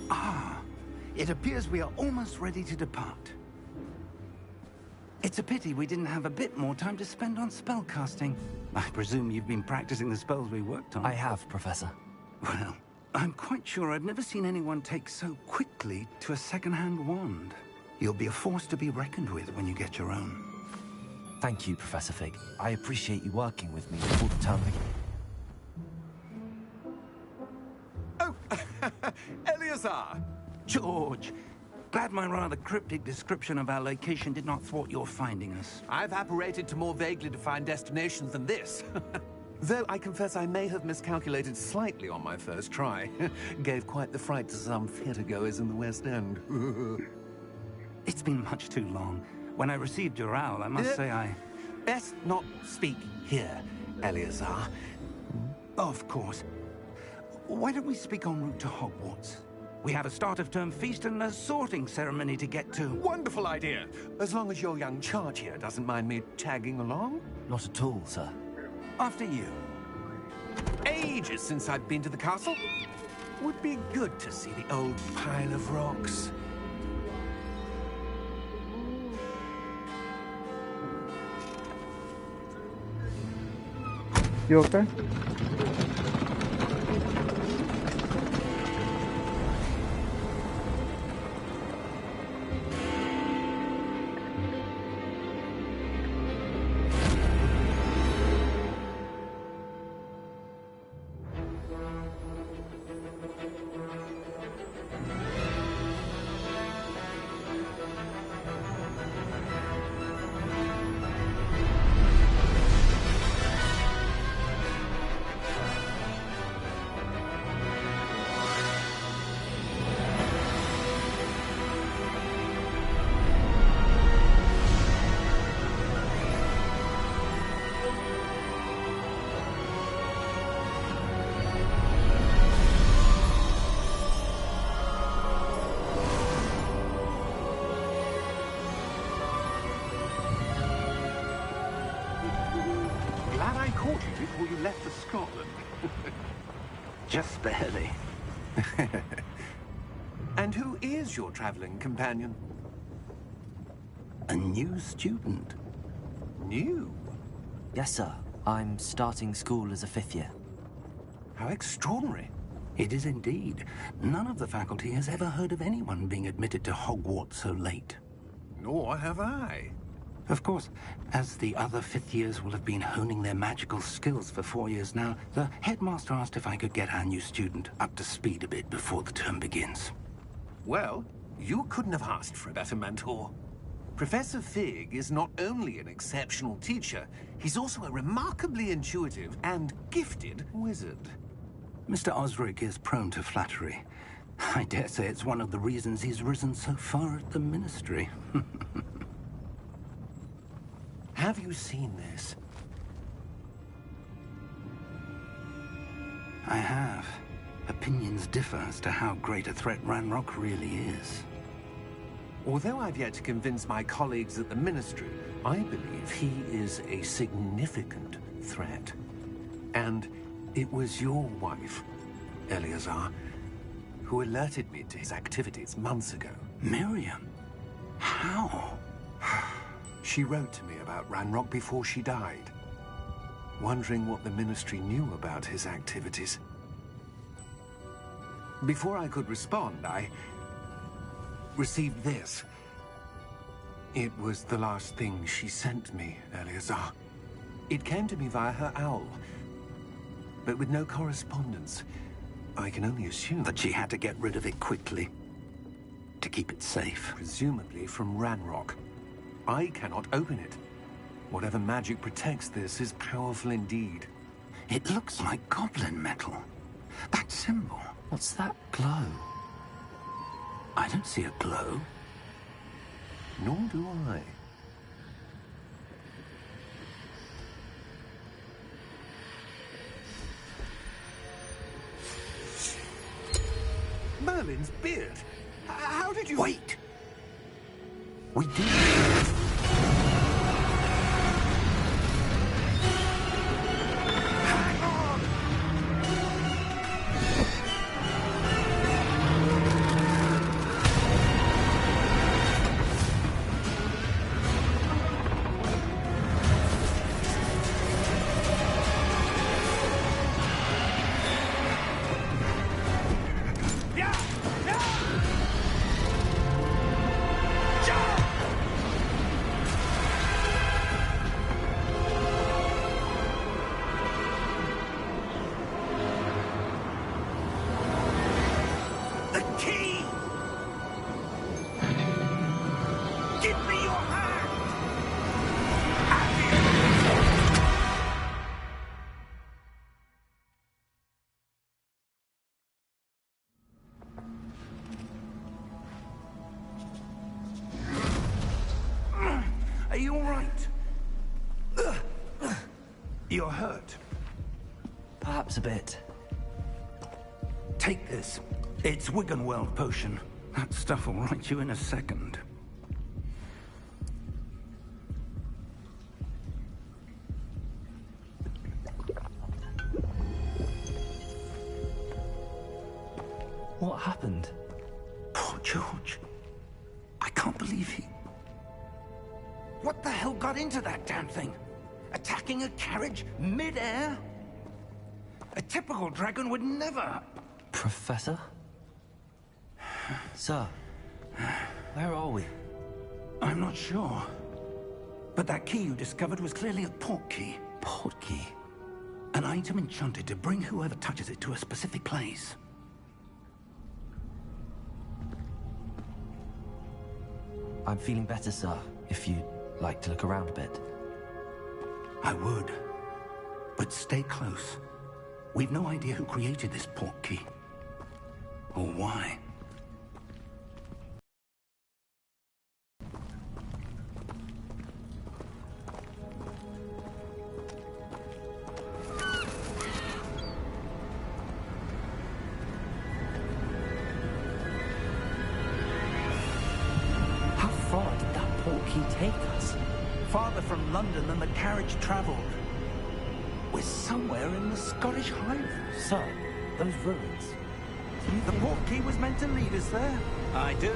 Ah, it appears we are almost ready to depart. It's a pity we didn't have a bit more time to spend on spellcasting. I presume you've been practicing the spells we worked on. I have, Professor. Well, I'm quite sure I've never seen anyone take so quickly to a second-hand wand. You'll be a force to be reckoned with when you get your own. Thank you, Professor Fig. I appreciate you working with me before the term begins. Oh, Eleazar! George, glad my rather cryptic description of our location did not thwart your finding us. I've apparated to more vaguely defined destinations than this. Though I confess I may have miscalculated slightly on my first try. Gave quite the fright to some theatre-goers in the West End. It's been much too long. When I received your owl, I must say I... Best not speak here, Eleazar. Of course. Why don't we speak en route to Hogwarts? We have a start-of-term feast and a sorting ceremony to get to. Wonderful idea! As long as your young charge here doesn't mind me tagging along. Not at all, sir. After you. Ages since I've been to the castle. Would be good to see the old pile of rocks. You okay? Before you left for Scotland. Just barely. And who is your traveling companion? A new student. New? Yes, sir. I'm starting school as a 5th year. How extraordinary. It is indeed. None of the faculty has ever heard of anyone being admitted to Hogwarts so late. Nor have I. Of course, as the other 5th years will have been honing their magical skills for 4 years now, the headmaster asked if I could get our new student up to speed a bit before the term begins. Well, you couldn't have asked for a better mentor. Professor Fig is not only an exceptional teacher, he's also a remarkably intuitive and gifted wizard. Mr. Wzrd is prone to flattery. I dare say it's one of the reasons he's risen so far at the Ministry. Have you seen this? I have. Opinions differ as to how great a threat Ranrock really is. Although I've yet to convince my colleagues at the Ministry, I believe he is a significant threat. And it was your wife, Eleazar, who alerted me to his activities months ago. Miriam? How? She wrote to me about Ranrock before she died, wondering what the Ministry knew about his activities. Before I could respond, I received this. It was the last thing she sent me, Eleazar. It came to me via her owl, but with no correspondence. I can only assume that she had to get rid of it quickly, to keep it safe. Presumably from Ranrock. I cannot open it. Whatever magic protects this is powerful indeed. It looks like goblin metal. That symbol. What's that glow? I don't see a glow. Nor do I. Merlin's beard. How did you... Wait! We did. Hang on! You're hurt. Perhaps a bit. Take this. It's Wiggenweld potion. That stuff will right you in a second. What happened? Poor George. I can't believe he... What the hell got into that damn thing? Attacking a carriage mid-air? A typical dragon would never... Professor? Sir, where are we? I'm not sure. But that key you discovered was clearly a port key. Port key? An item enchanted to bring whoever touches it to a specific place. I'm feeling better, sir, if you'd like to look around a bit. I would. But stay close. We've no idea who created this port key. Or why. How far did that port key take us? Farther from London than the carriage traveled. We're somewhere in the Scottish Highlands. Sir, those ruins. The port key was meant to lead us there. I do.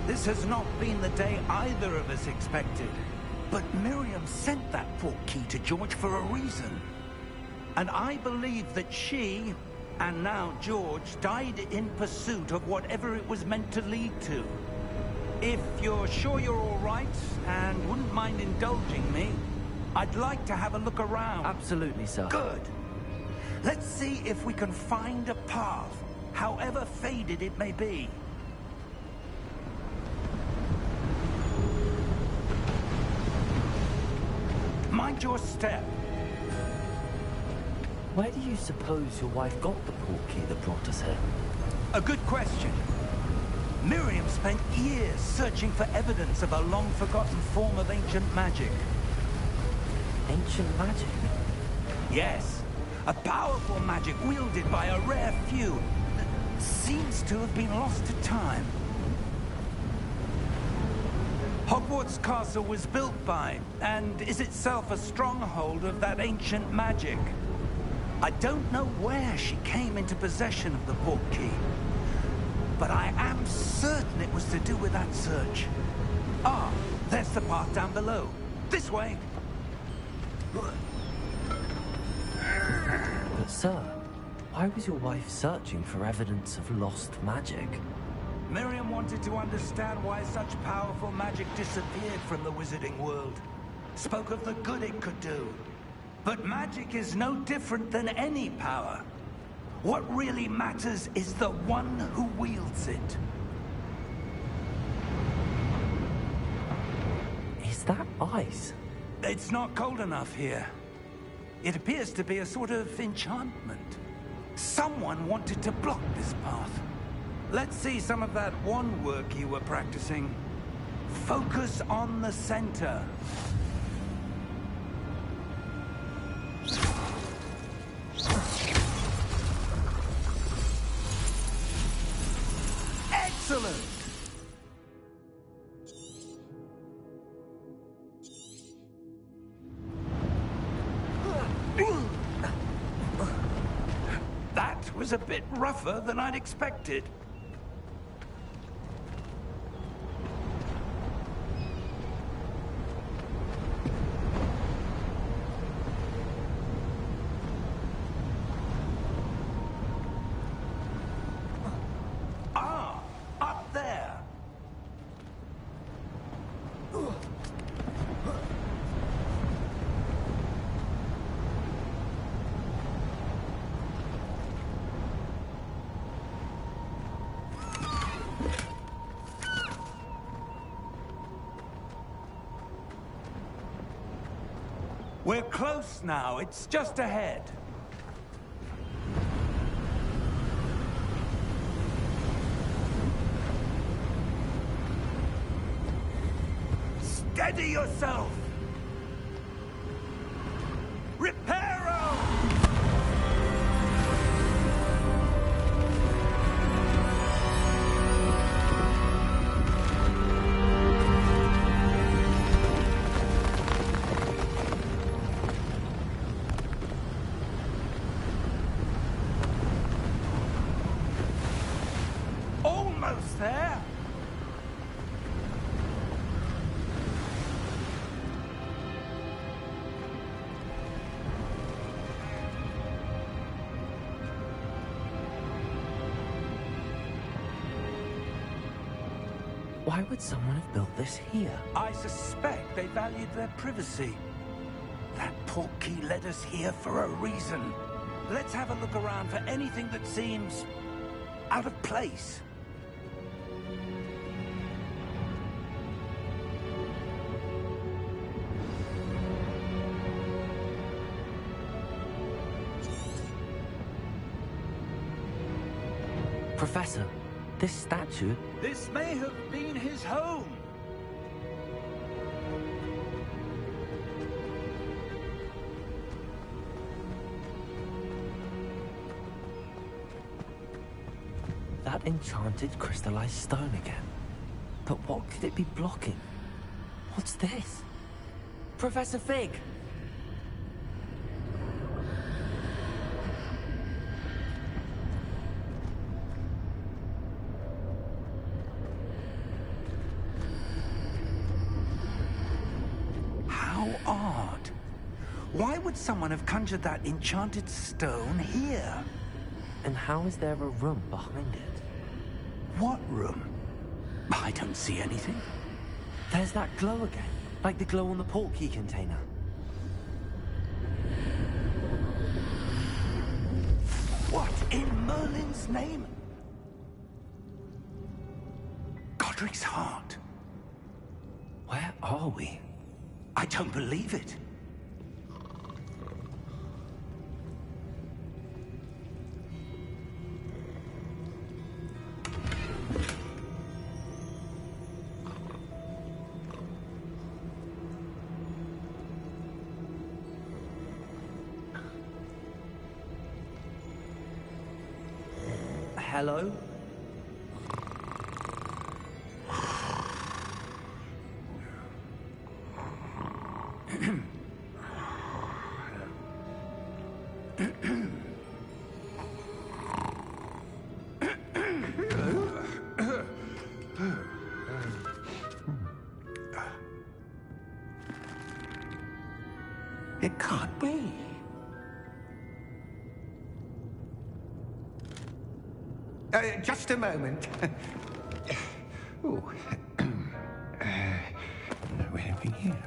This has not been the day either of us expected. But Miriam sent that port key to George for a reason. And I believe that she, and now George, died in pursuit of whatever it was meant to lead to. If you're sure you're all right, and wouldn't mind indulging me, I'd like to have a look around. Absolutely, sir. Good. Let's see if we can find a path, however faded it may be. Mind your step. Where do you suppose your wife got the port key that brought us here? A good question. Miriam spent years searching for evidence of a long-forgotten form of ancient magic. Ancient magic? Yes, a powerful magic wielded by a rare few that seems to have been lost to time. Hogwarts Castle was built by, and is itself a stronghold of that ancient magic. I don't know where she came into possession of the port key, but I am certain it was to do with that search. Ah, there's the path down below. This way. But sir, why was your wife searching for evidence of lost magic? Miriam wanted to understand why such powerful magic disappeared from the wizarding world. Spoke of the good it could do. But magic is no different than any power. What really matters is the one who wields it. Is that ice? It's not cold enough here. It appears to be a sort of enchantment. Someone wanted to block this path. Let's see some of that wand work you were practicing. Focus on the center. Excellent! That was a bit rougher than I'd expected. Up there. We're close now. It's just ahead. Steady yourself! Repair! almost there. Why would someone have built this here? I suspect they valued their privacy. That portkey led us here for a reason. Let's have a look around for anything that seems out of place. Professor, this statue... This may have been his home. That enchanted crystallized stone again. But what could it be blocking? What's this? Professor Fig! How odd. Why would someone have conjured that enchanted stone here? And how is there a room behind it? What room? I don't see anything. There's that glow again, like the glow on the portkey container. What in Merlin's name? Godric's heart. Where are we? I don't believe it. Hello? It can't be. Just a moment. Oh. Where are we here?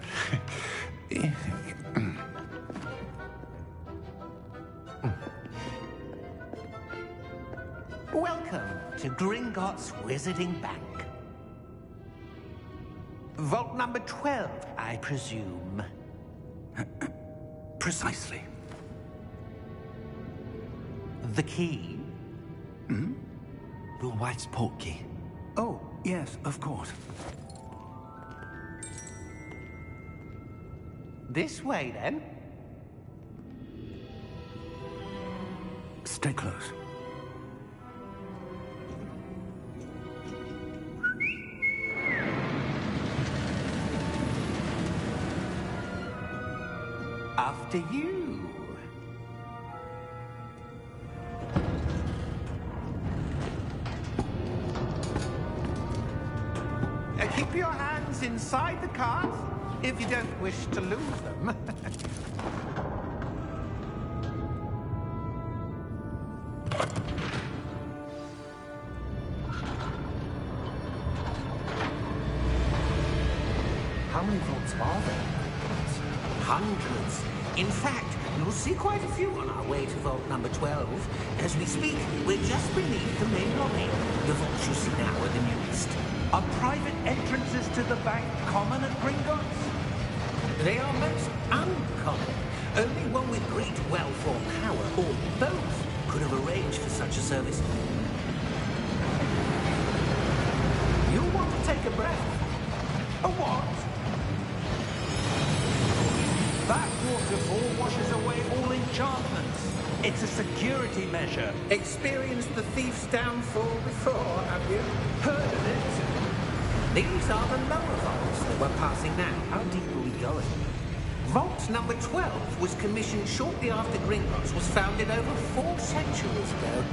Welcome to Gringotts Wizarding Bank. Vault number 12, I presume. Precisely. The key? Your wife's portkey. Oh, yes, of course. This way, then. Stay close. After you. Keep your hands inside the cart if you don't wish to lose them. How many vaults are there? Hundreds. In fact, you'll see quite a few on our way to vault number 12. As we speak, we're just beneath the main lobby. The vaults you see now are the newest. Are private entrances to the bank common at Gringotts? They are most uncommon. Only one with great wealth or power, or both, could have arranged for such a service. You'll want to take a breath. A what? That waterfall washes away all enchantments. It's a security measure. Experienced the thief's downfall before, have you? Heard of it? These are the lower vaults that we're passing now. How deep are we going? Vault number 12 was commissioned shortly after Gringotts was founded over 4 centuries ago.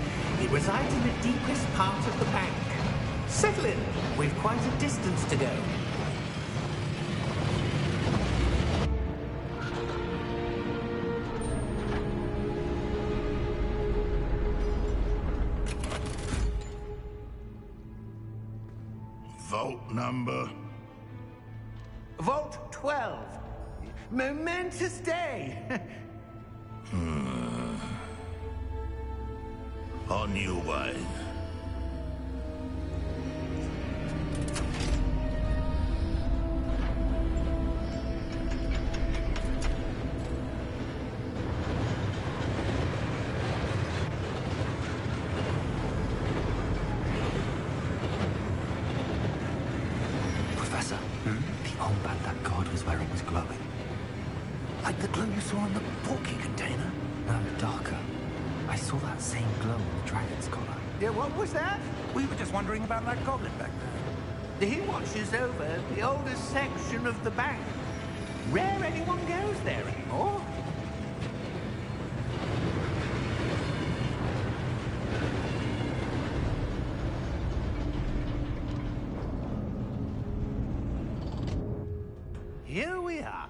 It resides in the deepest part of the bank. Settle in. We've quite a distance to go. Vault number? Vault 12. Momentous day. On your way. Professor, the armband that guard was wearing was glowing. Like the glow you saw on the portkey container? No, darker. I saw that same glow on the dragon's collar. Yeah, what was that? We were just wondering about that goblin back there. He watches over the oldest section of the bank. Rare anyone goes there anymore. Here we are.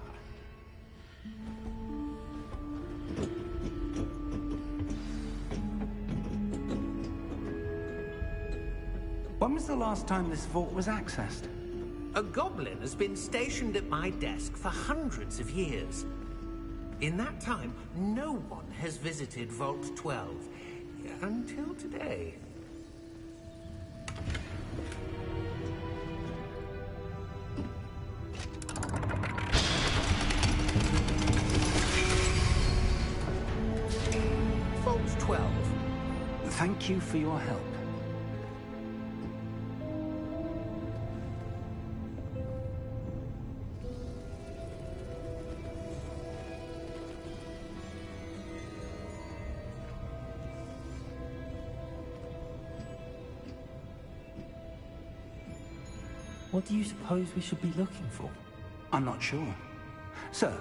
When was the last time this vault was accessed? A goblin has been stationed at my desk for hundreds of years. In that time, no one has visited Vault 12. Until today. Vault 12. Thank you for your help. What do you suppose we should be looking for? I'm not sure. Sir,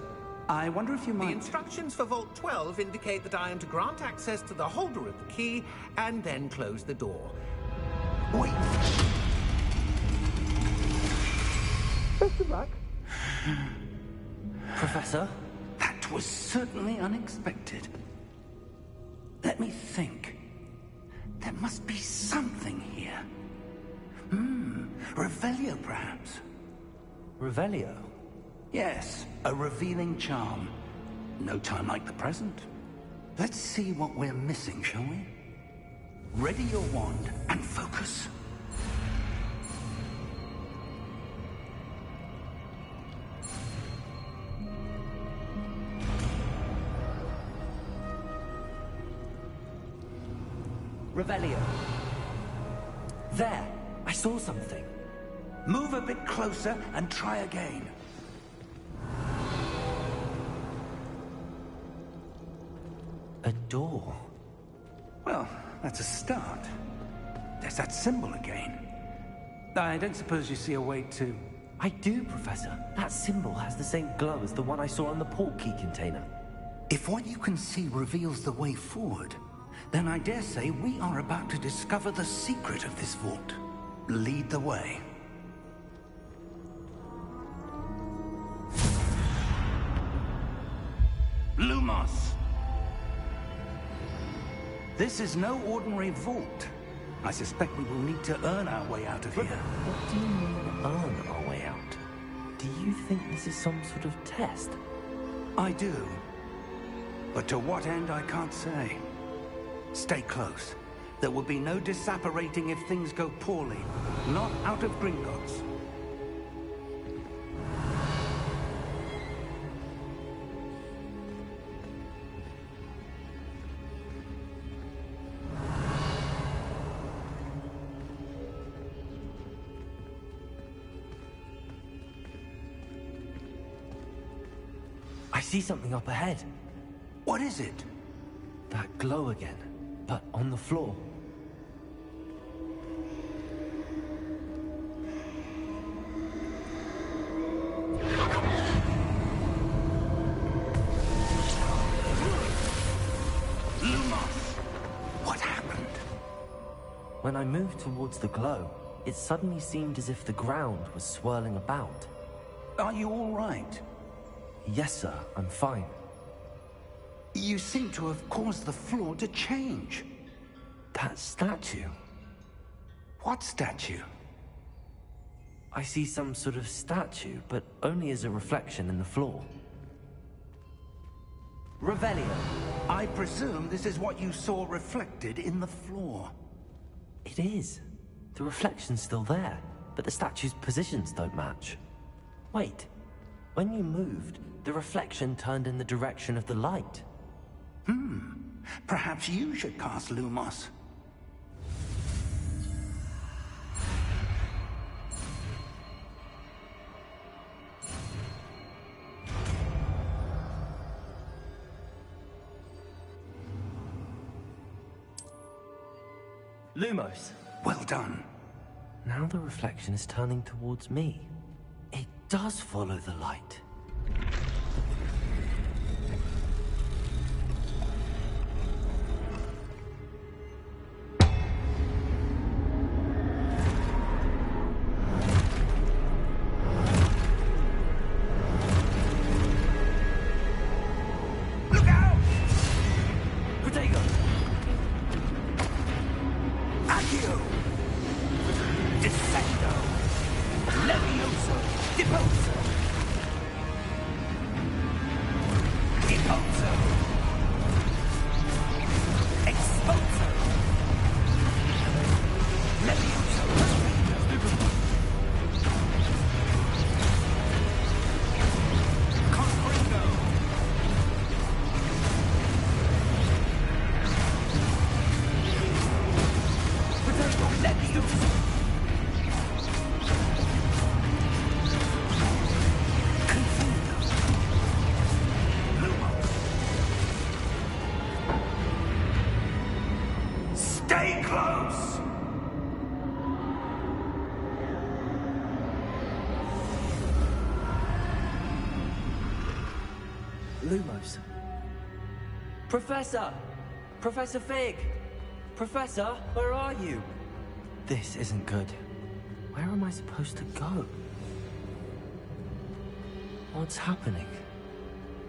I wonder if you The might... instructions for Vault 12 indicate that I am to grant access to the holder of the key and then close the door. Wait! Best of luck. Professor? That was certainly unexpected. Let me think. There must be something here. Revelio, perhaps? Revelio? Yes, a revealing charm. No time like the present. Let's see what we're missing, shall we? Ready your wand and focus. Revelio. There! I saw something. Move a bit closer and try again. A door. Well, that's a start. There's that symbol again. I don't suppose you see a way to... I do, Professor. That symbol has the same glow as the one I saw on the portkey container. If what you can see reveals the way forward, then I dare say we are about to discover the secret of this vault. Lead the way. Lumos! This is no ordinary vault. I suspect we will need to earn our way out of here. What do you mean, earn our way out? Do you think this is some sort of test? I do. But to what end, I can't say. Stay close. There will be no disapparating if things go poorly. Not out of Gringotts. I see something up ahead. What is it? That glow again, but on the floor. Lumos! What happened? When I moved towards the glow, it suddenly seemed as if the ground was swirling about. Are you all right? Yes, sir, I'm fine. You seem to have caused the floor to change. That statue? What statue? I see some sort of statue, but only as a reflection in the floor. Revelio. I presume this is what you saw reflected in the floor. It is. The reflection's still there, but the statue's positions don't match. Wait. When you moved, the reflection turned in the direction of the light. Perhaps you should cast Lumos. Lumos. Well done. Now the reflection is turning towards me. It does follow the light. Look out! Protego! Accio! Descendo! Levioso! Deposo! Deposo! Exposo! Levioso! Confringo! Protego! Levioso! Stay close! Lumos. Professor! Professor Fig! Professor, where are you? This isn't good. Where am I supposed to go? What's happening?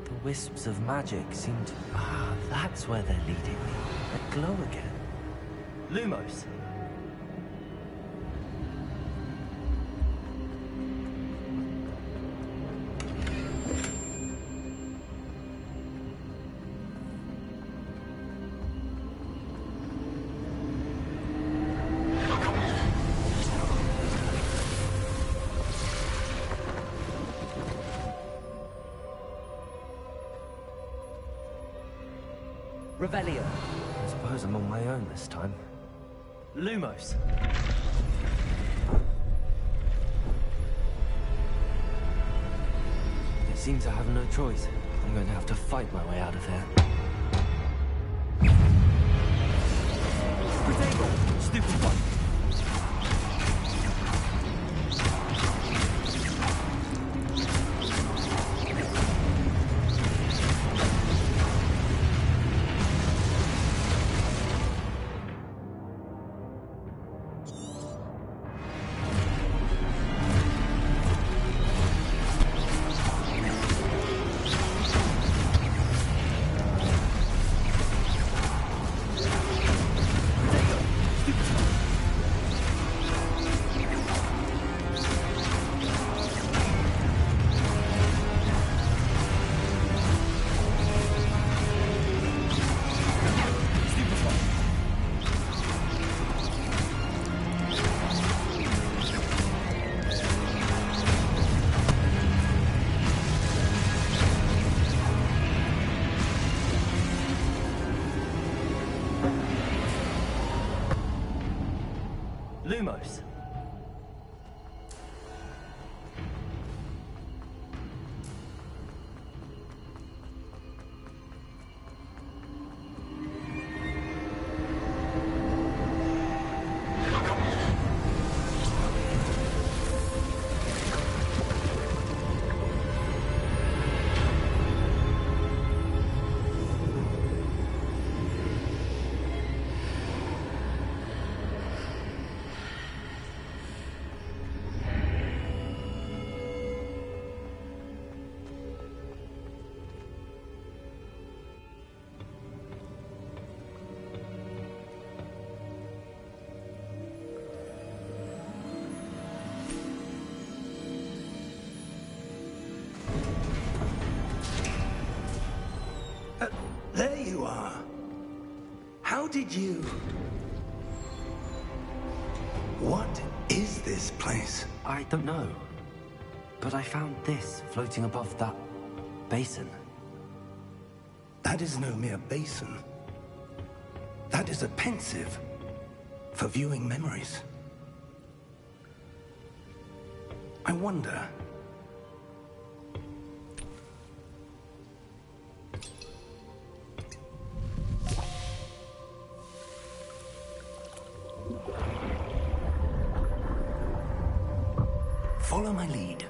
The wisps of magic seem to... Ah, that's where they're leading me. They glow again. Lumos. Revelio. I suppose I'm on my own this time. Lumos. It seems I have no choice. I'm going to have to fight my way out of here. Protego! Stupid one! Lumos. did you? What is this place? I don't know. But I found this floating above that basin. That is no mere basin. That is a pensive for viewing memories. I wonder... Follow my lead.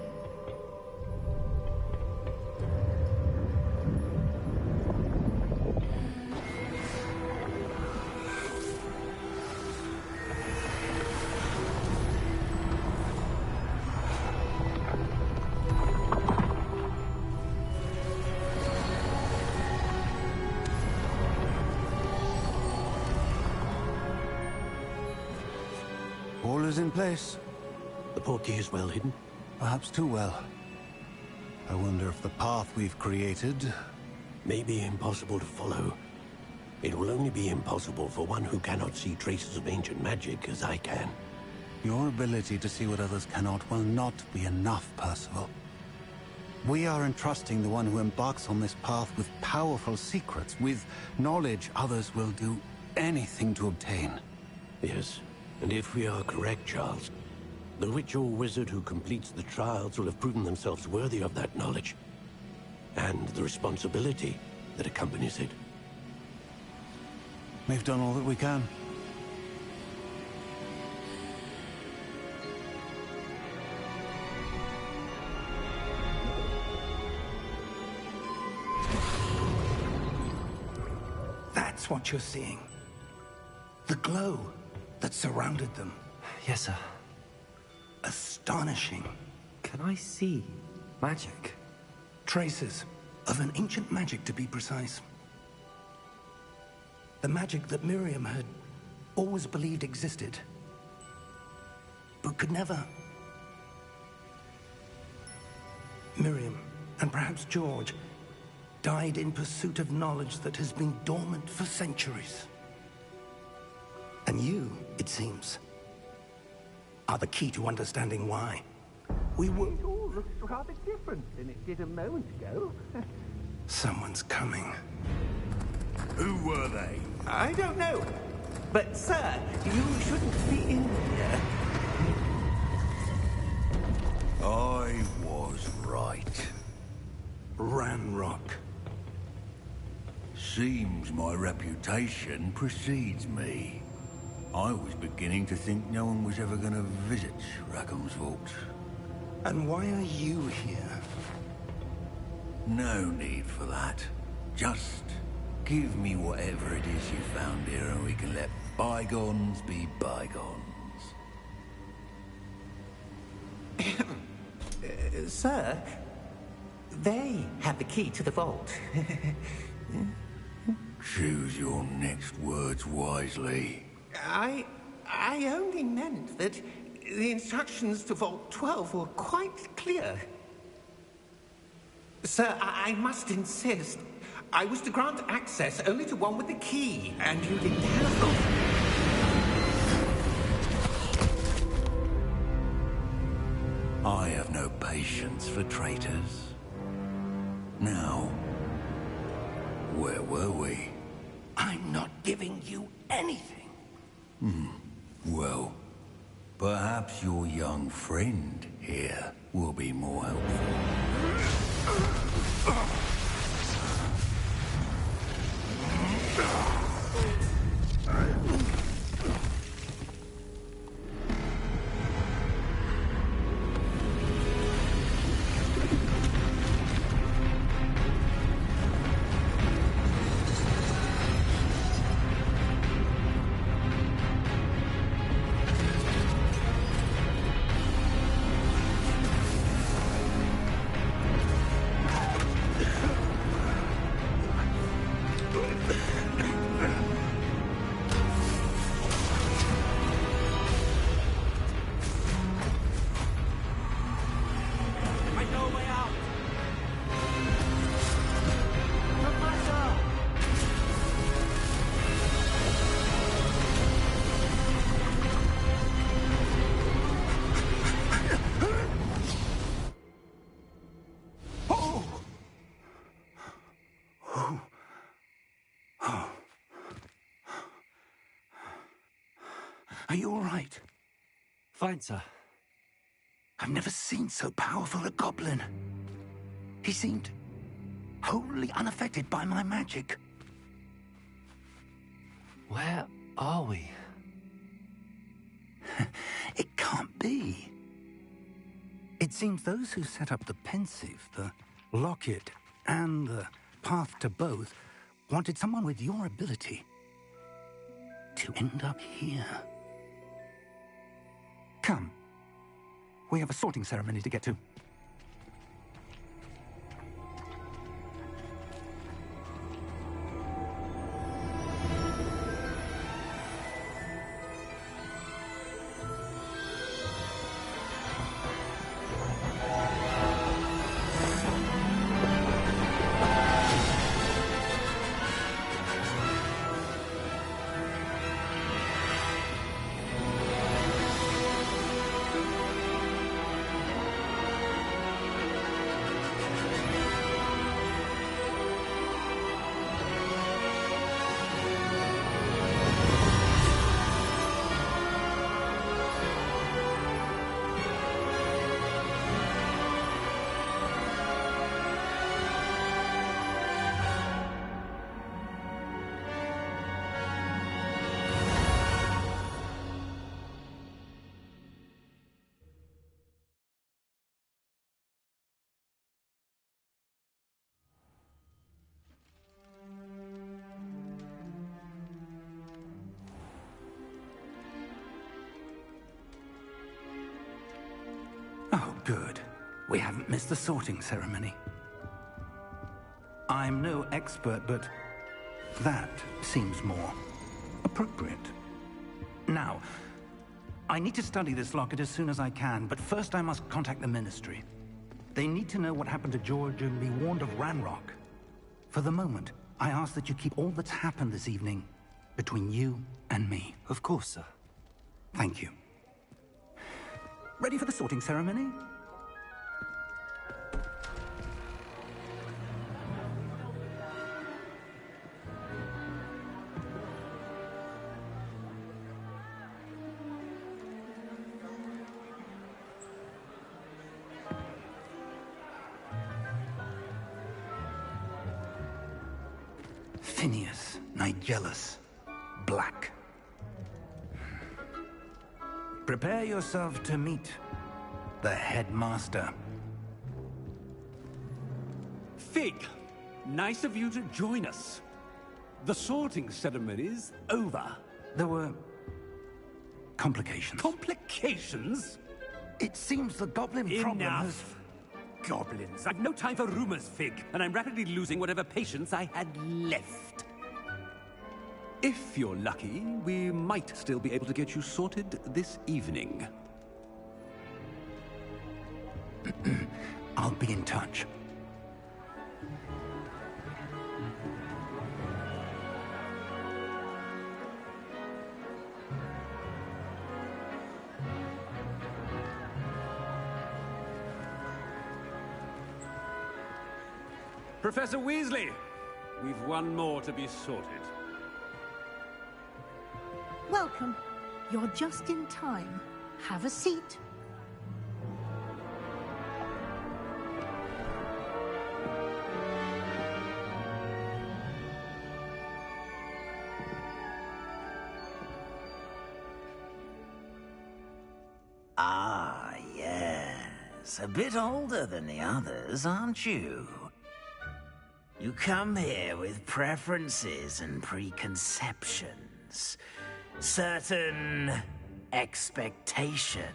All is in place. The portkey is well hidden? Perhaps too well. I wonder if the path we've created... May be impossible to follow. It will only be impossible for one who cannot see traces of ancient magic as I can. Your ability to see what others cannot will not be enough, Percival. We are entrusting the one who embarks on this path with powerful secrets, with knowledge others will do anything to obtain. Yes, and if we are correct, Charles, the witch or wizard who completes the trials will have proven themselves worthy of that knowledge, and the responsibility that accompanies it. We've done all that we can. That's what you're seeing. The glow that surrounded them. Yes, sir. Astonishing. Can I see magic? Traces of an ancient magic, to be precise. The magic that Miriam had always believed existed, but could never. Miriam, and perhaps George, died in pursuit of knowledge that has been dormant for centuries. And you, it seems, are the key to understanding why. We were... It all looks rather different than it did a moment ago. Someone's coming. Who were they? I don't know. But, sir, you shouldn't be in here. I was right. Ranrock. Seems my reputation precedes me. I was beginning to think no one was ever going to visit Rackham's vault. And why are you here? No need for that. Just give me whatever it is you found here and we can let bygones be bygones. Sir, they have the key to the vault. Choose your next words wisely. I only meant that the instructions to Vault 12 were quite clear. Sir, I must insist. I was to grant access only to one with the key, and you didn't have them. I have no patience for traitors. Now, where were we? I'm not giving you anything. Well, perhaps your young friend here will be more helpful. Are you all right? Fine, sir. I've never seen so powerful a goblin. He seemed wholly unaffected by my magic. Where are we? It can't be. It seems those who set up the pensive, the locket, and the path to both wanted someone with your ability to end up here. Come. We have a sorting ceremony to get to. Oh, good. We haven't missed the sorting ceremony. I'm no expert, but that seems more appropriate. Now, I need to study this locket as soon as I can, but first I must contact the Ministry. They need to know what happened to George and be warned of Ranrock. For the moment, I ask that you keep all that's happened this evening between you and me. Of course, sir. Thank you. Ready for the sorting ceremony? Phineas, Nigellus, Black. Prepare yourself to meet the headmaster. Fig, nice of you to join us. The sorting ceremony's over. There were complications. Complications? It seems the goblin problem has... Enough! Goblins. I've no time for rumors, Fig, and I'm rapidly losing whatever patience I had left. If you're lucky, we might still be able to get you sorted this evening. I'll be in touch. Professor Weasley, we've one more to be sorted. Welcome. You're just in time. Have a seat. Ah, yes. A bit older than the others, aren't you? You come here with preferences and preconceptions. Certain expectations.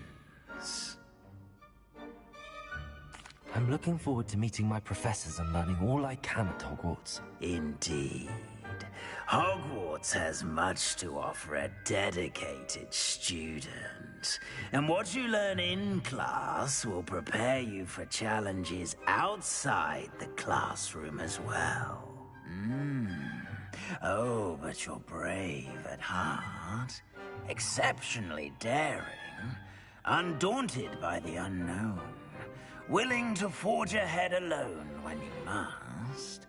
I'm looking forward to meeting my professors and learning all I can at Hogwarts. Indeed. Hogwarts has much to offer a dedicated student. And what you learn in class will prepare you for challenges outside the classroom as well. Oh, but you're brave at heart, exceptionally daring, undaunted by the unknown, willing to forge ahead alone when you must.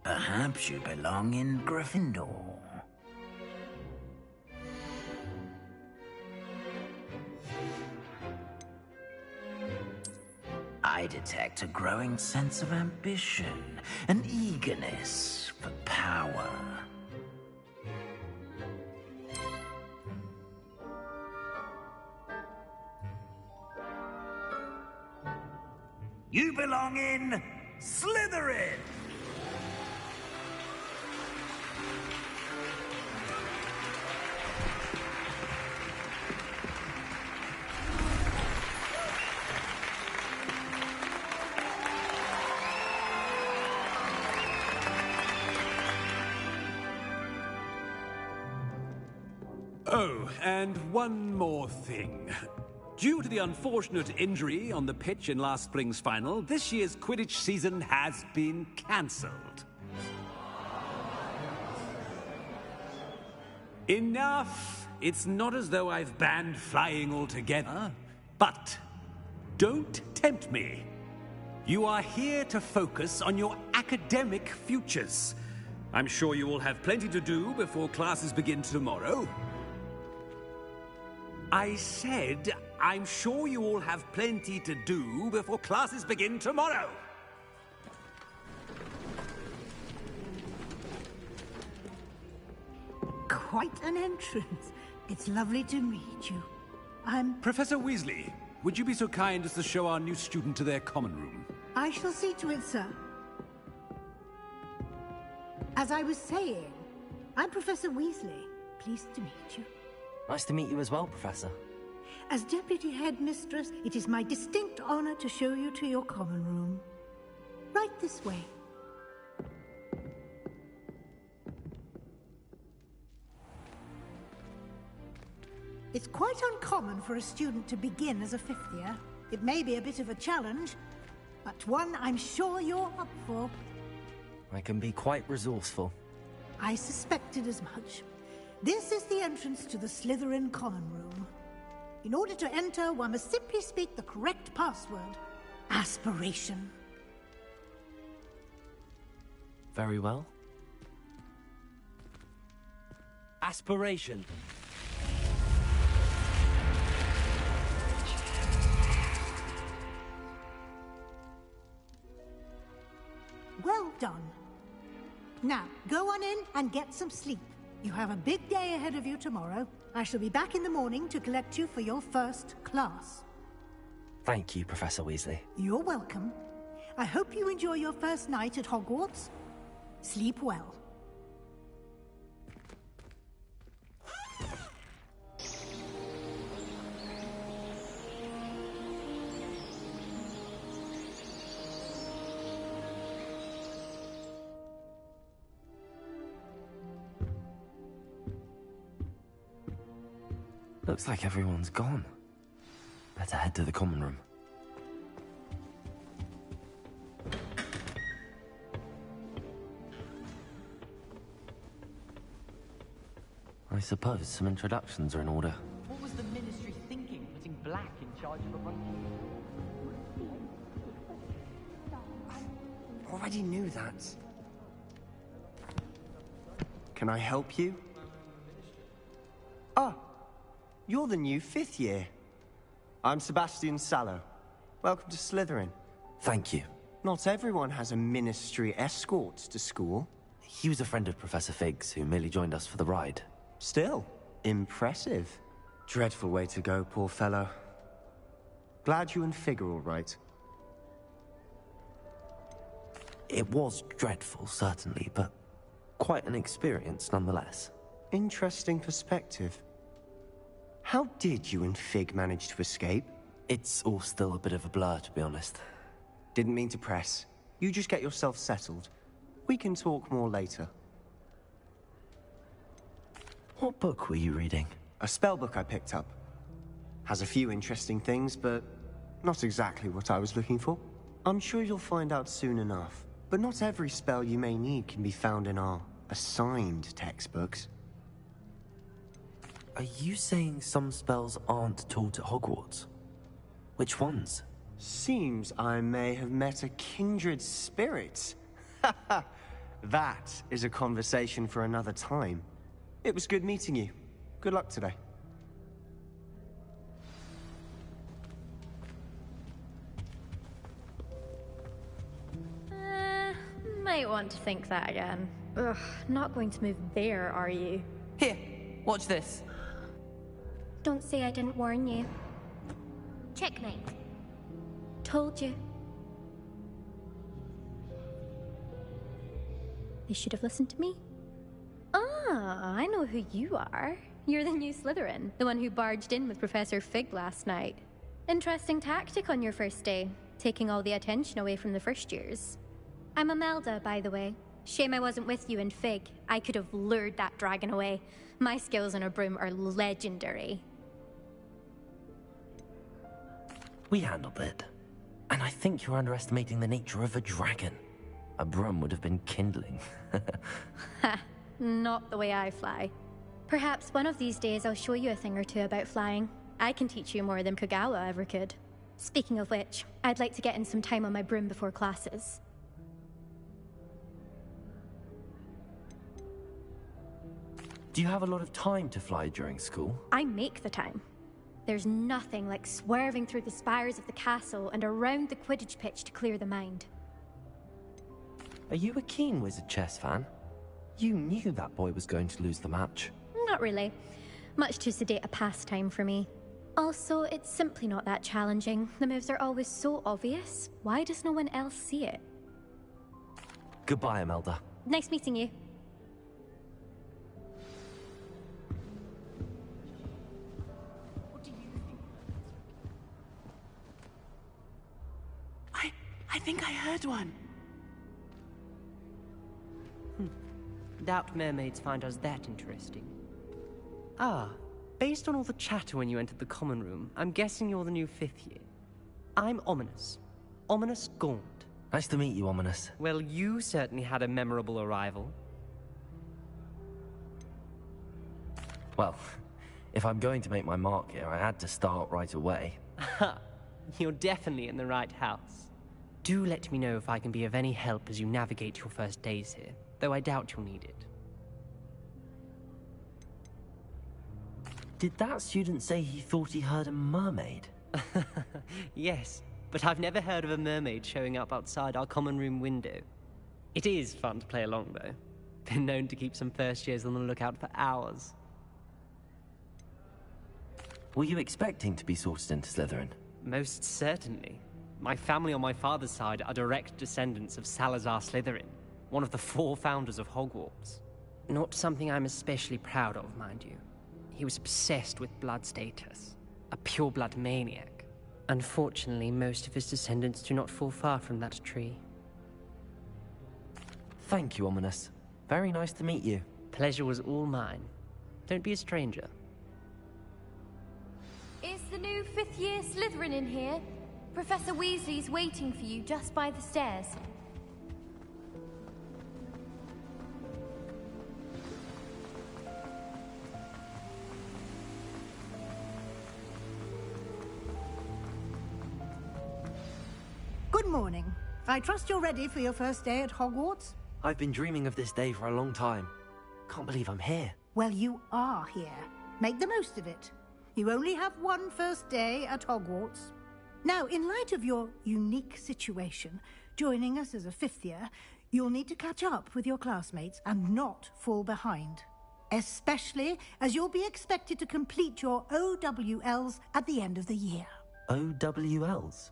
Perhaps you belong in Gryffindor. I detect a growing sense of ambition, an eagerness for power. You belong in Slytherin! Oh, and one more thing. Due to the unfortunate injury on the pitch in last spring's final, this year's Quidditch season has been cancelled. Enough! It's not as though I've banned flying altogether. But don't tempt me. You are here to focus on your academic futures. I'm sure you will have plenty to do before classes begin tomorrow. I said, I'm sure you all have plenty to do before classes begin tomorrow. Quite an entrance. It's lovely to meet you. Professor Weasley, would you be so kind as to show our new student to their common room? I shall see to it, sir. As I was saying, I'm Professor Weasley. Pleased to meet you. Nice to meet you as well, Professor. As Deputy Headmistress, it is my distinct honor to show you to your common room. Right this way. It's quite uncommon for a student to begin as a fifth year. It may be a bit of a challenge, but one I'm sure you're up for. I can be quite resourceful. I suspected as much. This is the entrance to the Slytherin common room. In order to enter, one must simply speak the correct password. Aspiration. Very well. Aspiration. Well done. Now, go on in and get some sleep. You have a big day ahead of you tomorrow. I shall be back in the morning to collect you for your first class. Thank you, Professor Weasley. You're welcome. I hope you enjoy your first night at Hogwarts. Sleep well. Looks like everyone's gone. Better head to the common room. I suppose some introductions are in order. What was the Ministry thinking, putting Black in charge of a bunch I already knew that. Can I help you? Ah, you're the new fifth year. I'm Sebastian Sallow. Welcome to Slytherin. Thank you. Not everyone has a Ministry escort to school. He was a friend of Professor Fig's who merely joined us for the ride. Still, impressive. Dreadful way to go, poor fellow. Glad you and Fig are all right. It was dreadful, certainly, but quite an experience nonetheless. Interesting perspective. How did you and Fig manage to escape? It's all still a bit of a blur, to be honest. Didn't mean to press. You just get yourself settled. We can talk more later. What book were you reading? A spell book I picked up. Has a few interesting things, but not exactly what I was looking for. I'm sure you'll find out soon enough. But not every spell you may need can be found in our assigned textbooks. Are you saying some spells aren't taught at Hogwarts? Which ones? Seems I may have met a kindred spirit. That is a conversation for another time. It was good meeting you. Good luck today. might want to think that again. Ugh, not going to move there, are you? Here, watch this. Don't say I didn't warn you. Checkmate. Told you. They should have listened to me. Ah, I know who you are. You're the new Slytherin, the one who barged in with Professor Fig last night. Interesting tactic on your first day, taking all the attention away from the first years. I'm Imelda, by the way. Shame I wasn't with you in Fig. I could have lured that dragon away. My skills on a broom are legendary. We handled it. And I think you're underestimating the nature of a dragon. A broom would have been kindling. Ha, not the way I fly. Perhaps one of these days I'll show you a thing or two about flying. I can teach you more than Kogawa ever could. Speaking of which, I'd like to get in some time on my broom before classes. Do you have a lot of time to fly during school? I make the time. There's nothing like swerving through the spires of the castle and around the Quidditch pitch to clear the mind. Are you a keen Wizard chess fan? You knew that boy was going to lose the match. Not really. Much too sedate a pastime for me. Also, it's simply not that challenging. The moves are always so obvious. Why does no one else see it? Goodbye, Imelda. Nice meeting you. I think I heard one. Doubt mermaids find us that interesting. Ah, based on all the chatter when you entered the common room, I'm guessing you're the new 5th year. I'm Ominous. Ominous Gaunt. Nice to meet you, Ominous. Well, you certainly had a memorable arrival. Well, if I'm going to make my mark here, I had to start right away. Ha! You're definitely in the right house. Do let me know if I can be of any help as you navigate your first days here, though I doubt you'll need it. Did that student say he thought he heard a mermaid? Yes, but I've never heard of a mermaid showing up outside our common room window. It is fun to play along, though. Been known to keep some first years on the lookout for hours. Were you expecting to be sorted into Slytherin? Most certainly. My family on my father's side are direct descendants of Salazar Slytherin, one of the 4 founders of Hogwarts. Not something I'm especially proud of, mind you. He was obsessed with blood status, a pure-blood maniac. Unfortunately, most of his descendants do not fall far from that tree. Thank you, Ominous. Very nice to meet you. Pleasure was all mine. Don't be a stranger. Is the new 5th year Slytherin in here? Professor Weasley's waiting for you just by the stairs. Good morning. I trust you're ready for your first day at Hogwarts? I've been dreaming of this day for a long time. Can't believe I'm here. Well, you are here. Make the most of it. You only have one first day at Hogwarts. Now, in light of your unique situation, joining us as a 5th year, you'll need to catch up with your classmates and not fall behind. Especially as you'll be expected to complete your OWLs at the end of the year. OWLs?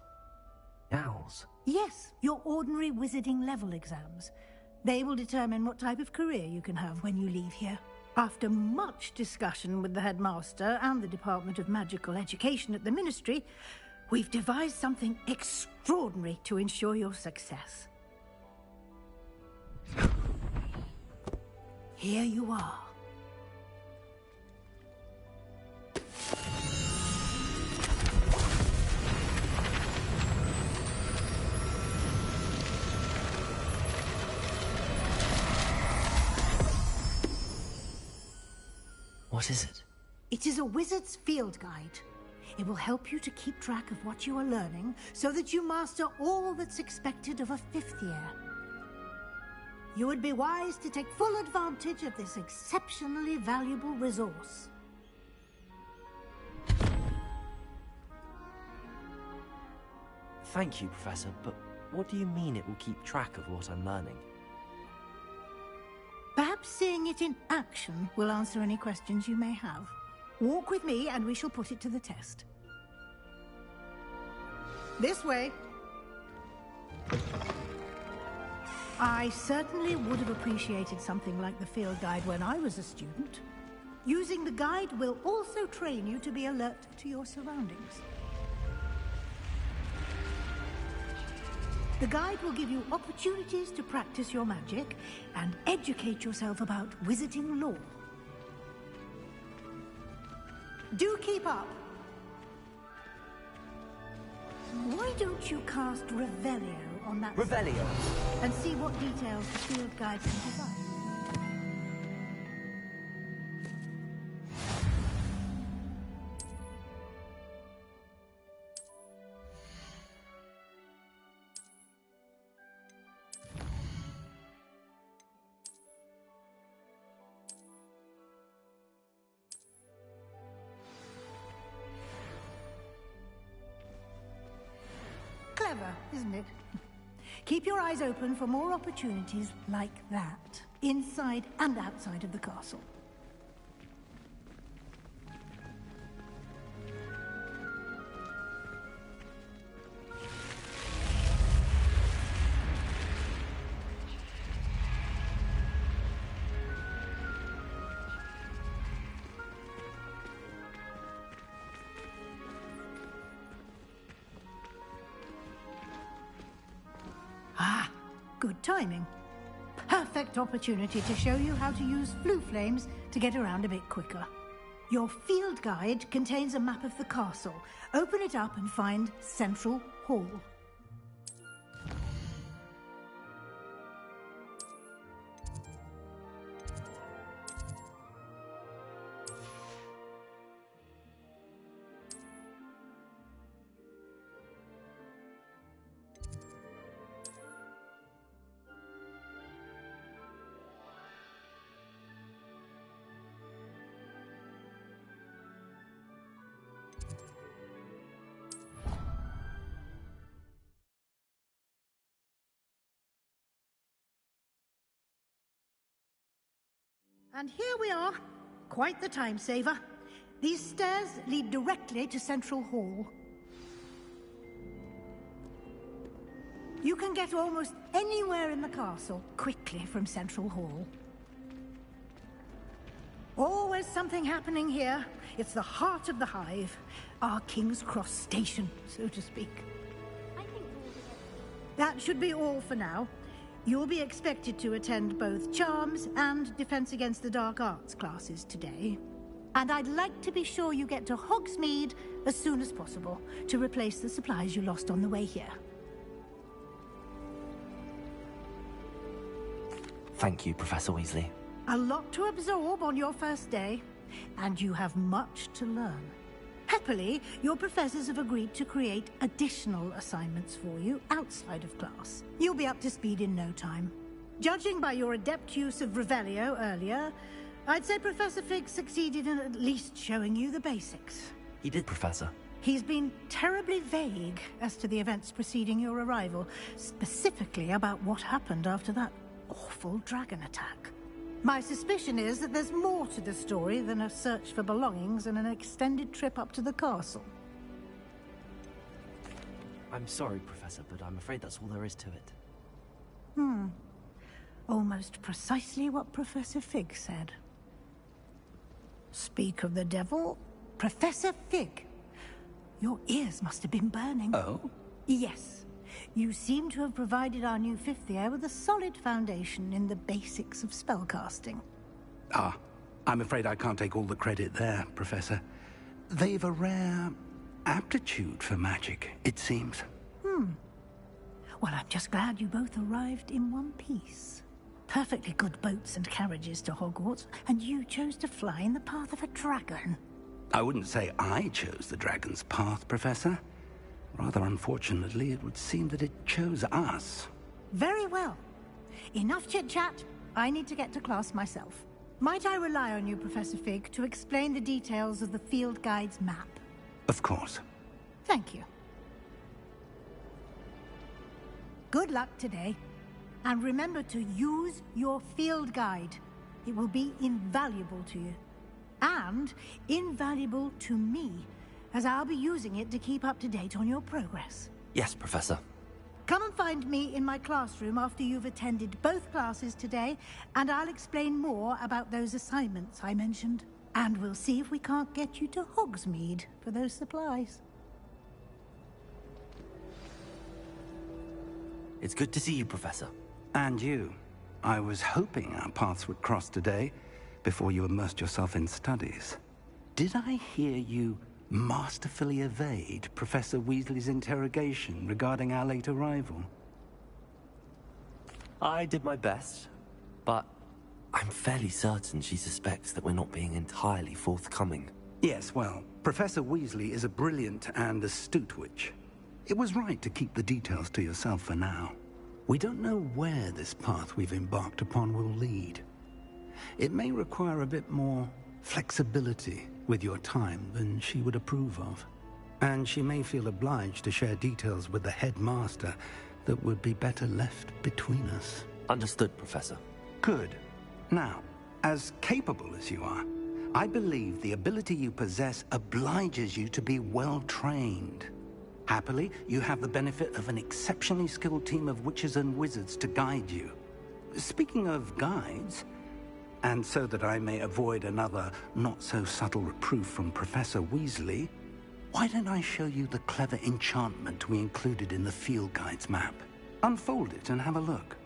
Owls? Yes, your ordinary wizarding level exams. They will determine what type of career you can have when you leave here. After much discussion with the headmaster and the Department of Magical Education at the Ministry, we've devised something extraordinary to ensure your success. Here you are. What is it? It is a wizard's field guide. It will help you to keep track of what you are learning so that you master all that's expected of a 5th year. You would be wise to take full advantage of this exceptionally valuable resource. Thank you, Professor, but what do you mean it will keep track of what I'm learning? it in action will answer any questions you may have. Walk with me and we shall put it to the test. This way. I certainly would have appreciated something like the field guide when I was a student. Using the guide will also train you to be alert to your surroundings. The guide will give you opportunities to practice your magic and educate yourself about wizarding lore. Do keep up! Why don't you cast Revelio on that Revelio? And see what details the field guide can provide. Clever, isn't it? Keep your eyes open for more opportunities like that, inside and outside of the castle. Good timing. Perfect opportunity to show you how to use flue flames to get around a bit quicker. Your field guide contains a map of the castle. Open it up and find Central Hall. And here we are. Quite the time saver. These stairs lead directly to Central Hall. You can get almost anywhere in the castle quickly from Central Hall. Always something happening here. It's the heart of the hive. Our King's Cross station, so to speak. That should be all for now. You'll be expected to attend both Charms and Defense Against the Dark Arts classes today. And I'd like to be sure you get to Hogsmeade as soon as possible to replace the supplies you lost on the way here. Thank you, Professor Weasley. A lot to absorb on your first day, and you have much to learn. Happily, your professors have agreed to create additional assignments for you outside of class. You'll be up to speed in no time. Judging by your adept use of Revelio earlier, I'd say Professor Fig succeeded in at least showing you the basics. He did, Professor. He's been terribly vague as to the events preceding your arrival, specifically about what happened after that awful dragon attack. My suspicion is that there's more to the story than a search for belongings and an extended trip up to the castle. I'm sorry, Professor, but I'm afraid that's all there is to it. Almost precisely what Professor Fig said. Speak of the devil, Professor Fig. Your ears must have been burning. Oh? Yes. You seem to have provided our new fifth year with a solid foundation in the basics of spellcasting. Ah, I'm afraid I can't take all the credit there, Professor. They've a rare aptitude for magic, it seems. Well, I'm just glad you both arrived in one piece. Perfectly good boats and carriages to Hogwarts, and you chose to fly in the path of a dragon. I wouldn't say I chose the dragon's path, Professor. Rather unfortunately, it would seem that it chose us. Very well. Enough chit-chat. I need to get to class myself. Might I rely on you, Professor Fig, to explain the details of the field guide's map? Of course. Thank you. Good luck today. And remember to use your field guide. It will be invaluable to you. And invaluable to me, as I'll be using it to keep up to date on your progress. Yes, Professor. Come and find me in my classroom after you've attended both classes today, and I'll explain more about those assignments I mentioned. And we'll see if we can't get you to Wzrd for those supplies. It's good to see you, Professor. And you. I was hoping our paths would cross today, before you immersed yourself in studies. Did I hear you masterfully evade Professor Weasley's interrogation regarding our late arrival? I did my best, but I'm fairly certain she suspects that we're not being entirely forthcoming. Yes, well, Professor Weasley is a brilliant and astute witch. It was right to keep the details to yourself for now. We don't know where this path we've embarked upon will lead. It may require a bit more flexibility with your time than she would approve of. And she may feel obliged to share details with the headmaster that would be better left between us. Understood, Professor. Good. Now, as capable as you are, I believe the ability you possess obliges you to be well-trained. Happily, you have the benefit of an exceptionally skilled team of witches and wizards to guide you. Speaking of guides, and so that I may avoid another not-so-subtle reproof from Professor Weasley, why don't I show you the clever enchantment we included in the field guide's map? Unfold it and have a look.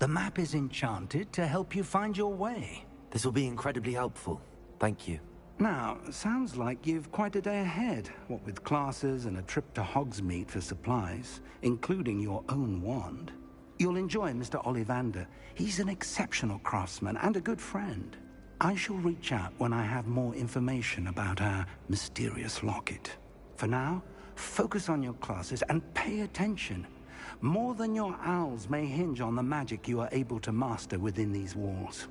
The map is enchanted to help you find your way. This will be incredibly helpful. Thank you. Now, sounds like you've quite a day ahead, what with classes and a trip to Hogsmeade for supplies, including your own wand. You'll enjoy Mr. Ollivander. He's an exceptional craftsman and a good friend. I shall reach out when I have more information about our mysterious locket. For now, focus on your classes and pay attention. More than your owls may hinge on the magic you are able to master within these walls.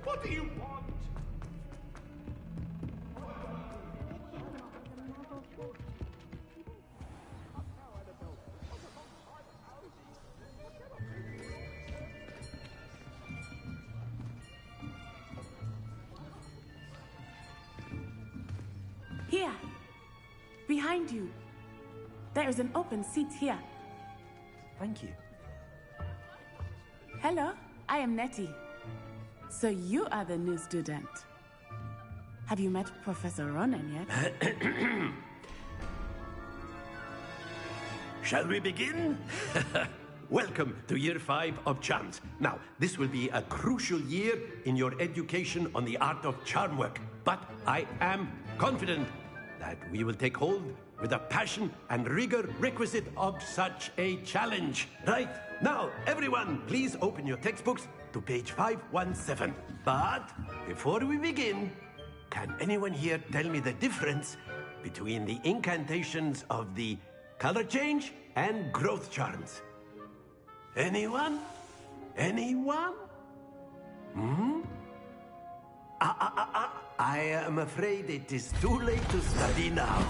What do you want? Here, behind you. There is an open seat here. Thank you. Hello, I am Nettie. So you are the new student. Have you met Professor Ronan yet? Shall we begin? Welcome to Year 5 of Charms. Now, this will be a crucial year in your education on the art of charm work. But I am confident that we will take hold with the passion and rigor requisite of such a challenge. Right, now, everyone, please open your textbooks to page 517. But before we begin, can anyone here tell me the difference between the incantations of the color change and growth charms? Anyone? Anyone? I am afraid it is too late to study now.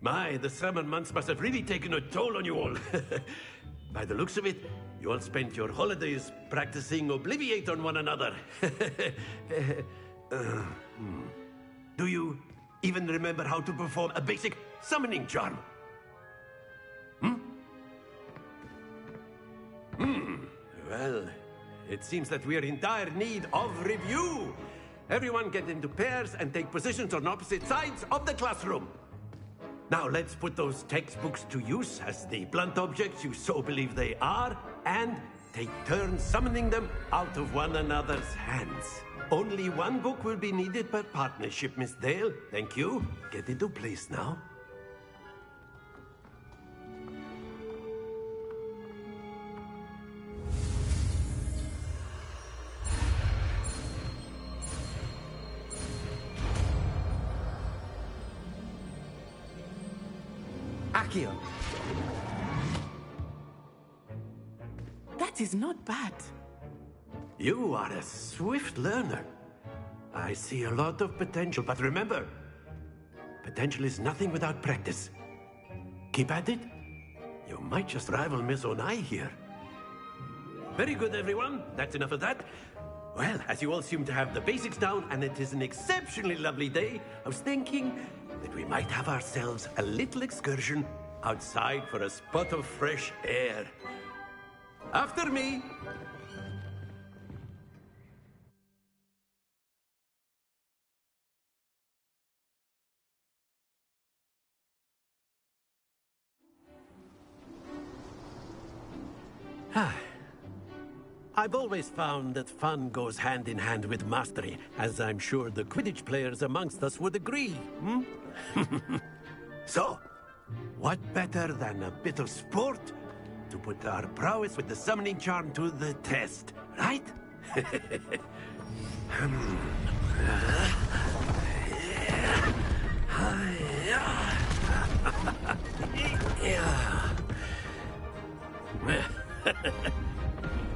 My, the summer months must have really taken a toll on you all. By the looks of it, you all spent your holidays practicing Obliviate on one another. Do you even remember how to perform a basic summoning charm. Well, it seems that we are in dire need of review. Everyone get into pairs and take positions on opposite sides of the classroom. Now let's put those textbooks to use as the blunt objects you so believe they are, and take turns summoning them out of one another's hands. Only one book will be needed per partnership, Miss Dale. Thank you. Get into place now. Accio. That is not bad. You are a swift learner. I see a lot of potential, but remember, potential is nothing without practice. Keep at it. You might just rival Miss Onai here. Very good, everyone. That's enough of that. Well, as you all seem to have the basics down, and it is an exceptionally lovely day, I was thinking that we might have ourselves a little excursion outside for a spot of fresh air. After me. I've always found that fun goes hand in hand with mastery, as I'm sure the Quidditch players amongst us would agree, So, what better than a bit of sport to put our prowess with the summoning charm to the test, right?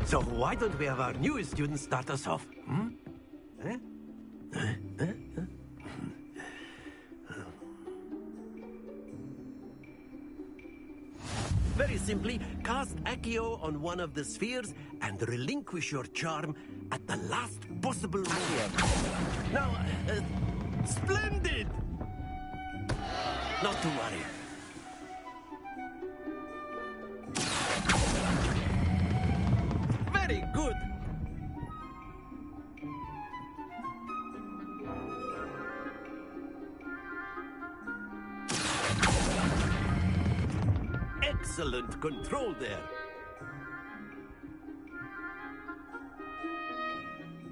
So why don't we have our newest student start us off? Very simply, cast Accio on one of the spheres and relinquish your charm at the last possible moment. Now, splendid! Not to worry. Very good. Excellent control there.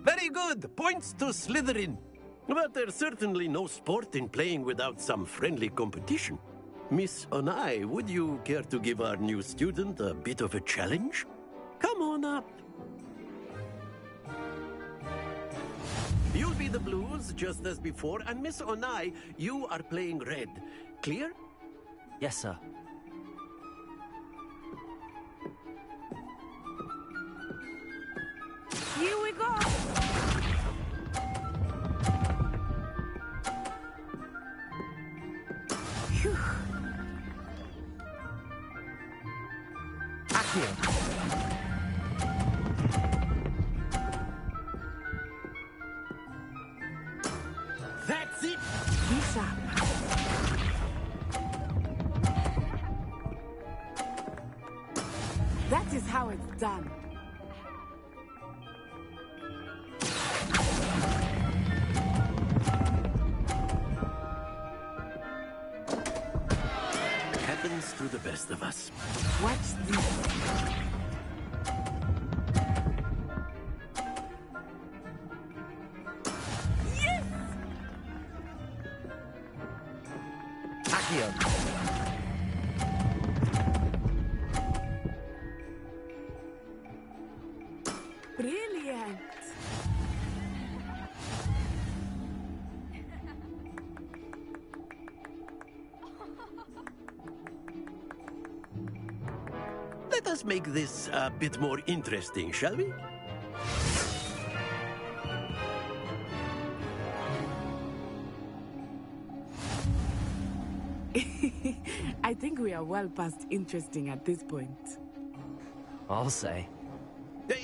Very good. Points to Slytherin. But there's certainly no sport in playing without some friendly competition. Miss Onai, would you care to give our new student a bit of a challenge? Come on up. You'll be the blues, just as before, and Miss Onai, you are playing red. Clear? Yes, sir. Here we go! Phew. Accio. That's it! Be sharp. That is how it's done. Happens to the best of us. Watch this. Yes! Accio. Brilliant. Let us make this a bit more interesting, shall we? I think we are well past interesting at this point. I'll say.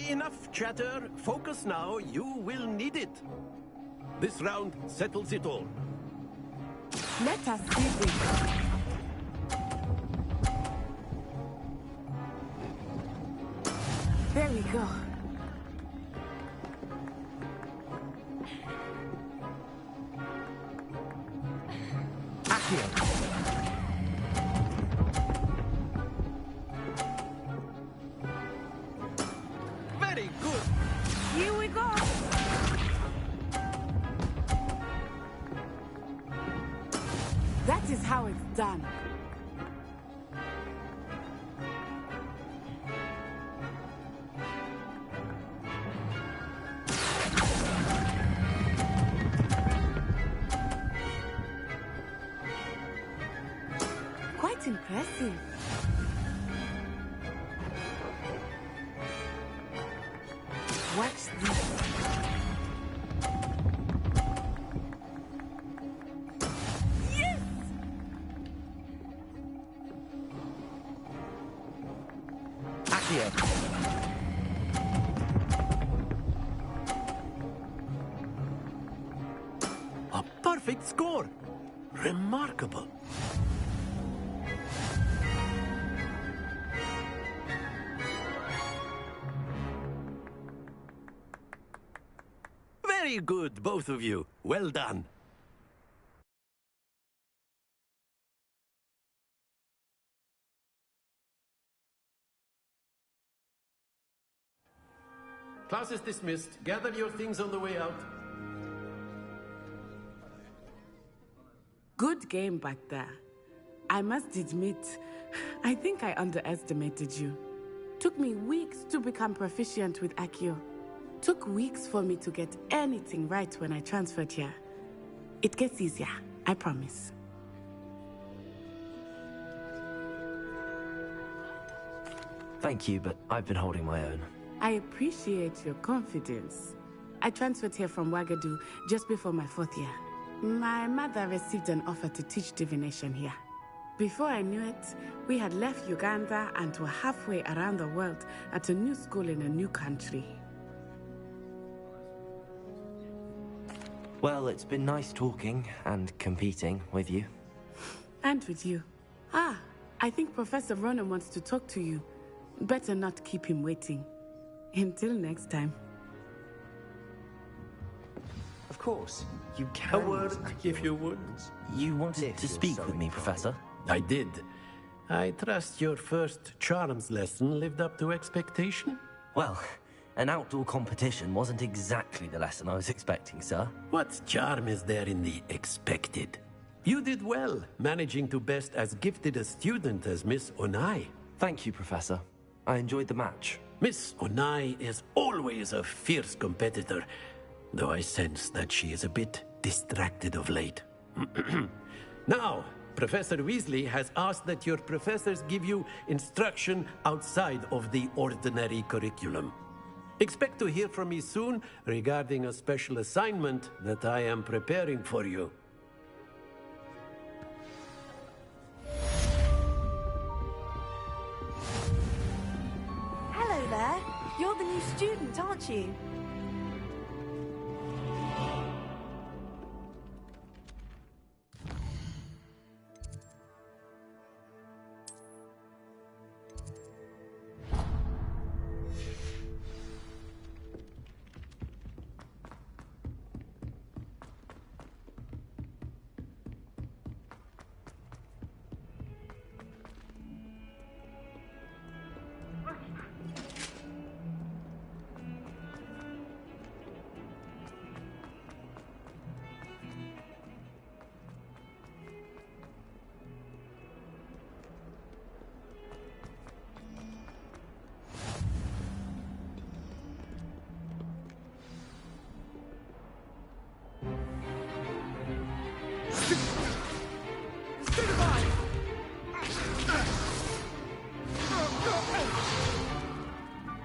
Enough chatter. Focus now. You will need it. This round settles it all. Let us see this. There we go. Very good. Here we go. That is how it's done. Quite impressive. Watch this. Yes! Accio. A perfect score. Remarkable. Very good, both of you. Well done. Class is dismissed. Gather your things on the way out. Good game back there. I must admit, I think I underestimated you. Took me weeks to become proficient with Accio. Took weeks for me to get anything right when I transferred here. It gets easier, I promise. Thank you, but I've been holding my own. I appreciate your confidence. I transferred here from Wzrd just before my 4th year. My mother received an offer to teach divination here. Before I knew it, we had left Uganda and were halfway around the world at a new school in a new country. Well, it's been nice talking and competing with you. And with you. Ah, I think Professor Ronan wants to talk to you. Better not keep him waiting. Until next time. Of course, you A can. word, if you would. You wanted to speak with me, Professor? I did. I trust your first charms lesson lived up to expectation? Well, an outdoor competition wasn't exactly the lesson I was expecting, sir. What charm is there in the expected? You did well, managing to best as gifted a student as Miss Onai. Thank you, Professor. I enjoyed the match. Miss Onai is always a fierce competitor, though I sense that she is a bit distracted of late. Now, Professor Weasley has asked that your professors give you instruction outside of the ordinary curriculum. Expect to hear from me soon regarding a special assignment that I am preparing for you. Hello there. You're the new student, aren't you?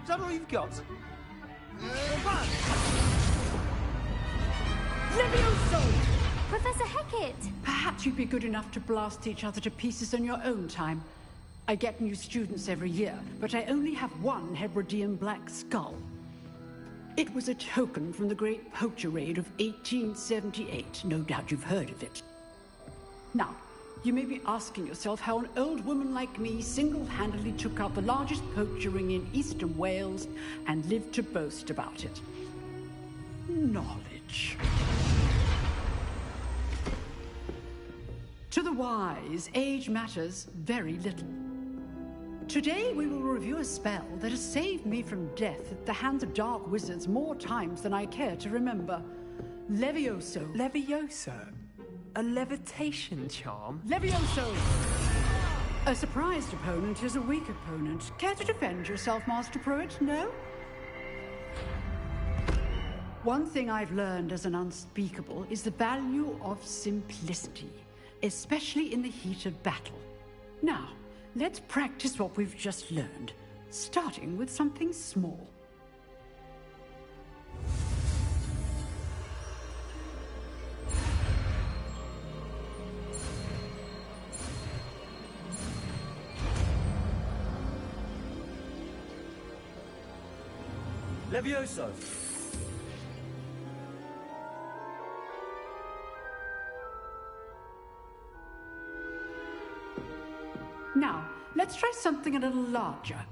Is that all you've got? Levioso! Professor Hecat! Perhaps you'd be good enough to blast each other to pieces in your own time. I get new students every year, but I only have one Hebridean black skull. It was a token from the Great Poacher Raid of 1878. No doubt you've heard of it. Now, you may be asking yourself how an old woman like me single-handedly took out the largest poacher ring in eastern Wales and lived to boast about it. Knowledge. To the wise, age matters very little. Today we will review a spell that has saved me from death at the hands of dark wizards more times than I care to remember. Levioso. Levioso? A levitation charm? Levioso! A surprised opponent is a weak opponent. Care to defend yourself, Master Pruitt? No? One thing I've learned as an unspeakable is the value of simplicity, especially in the heat of battle. Now, let's practice what we've just learned, starting with something small. Levioso! Now, let's try something a little larger.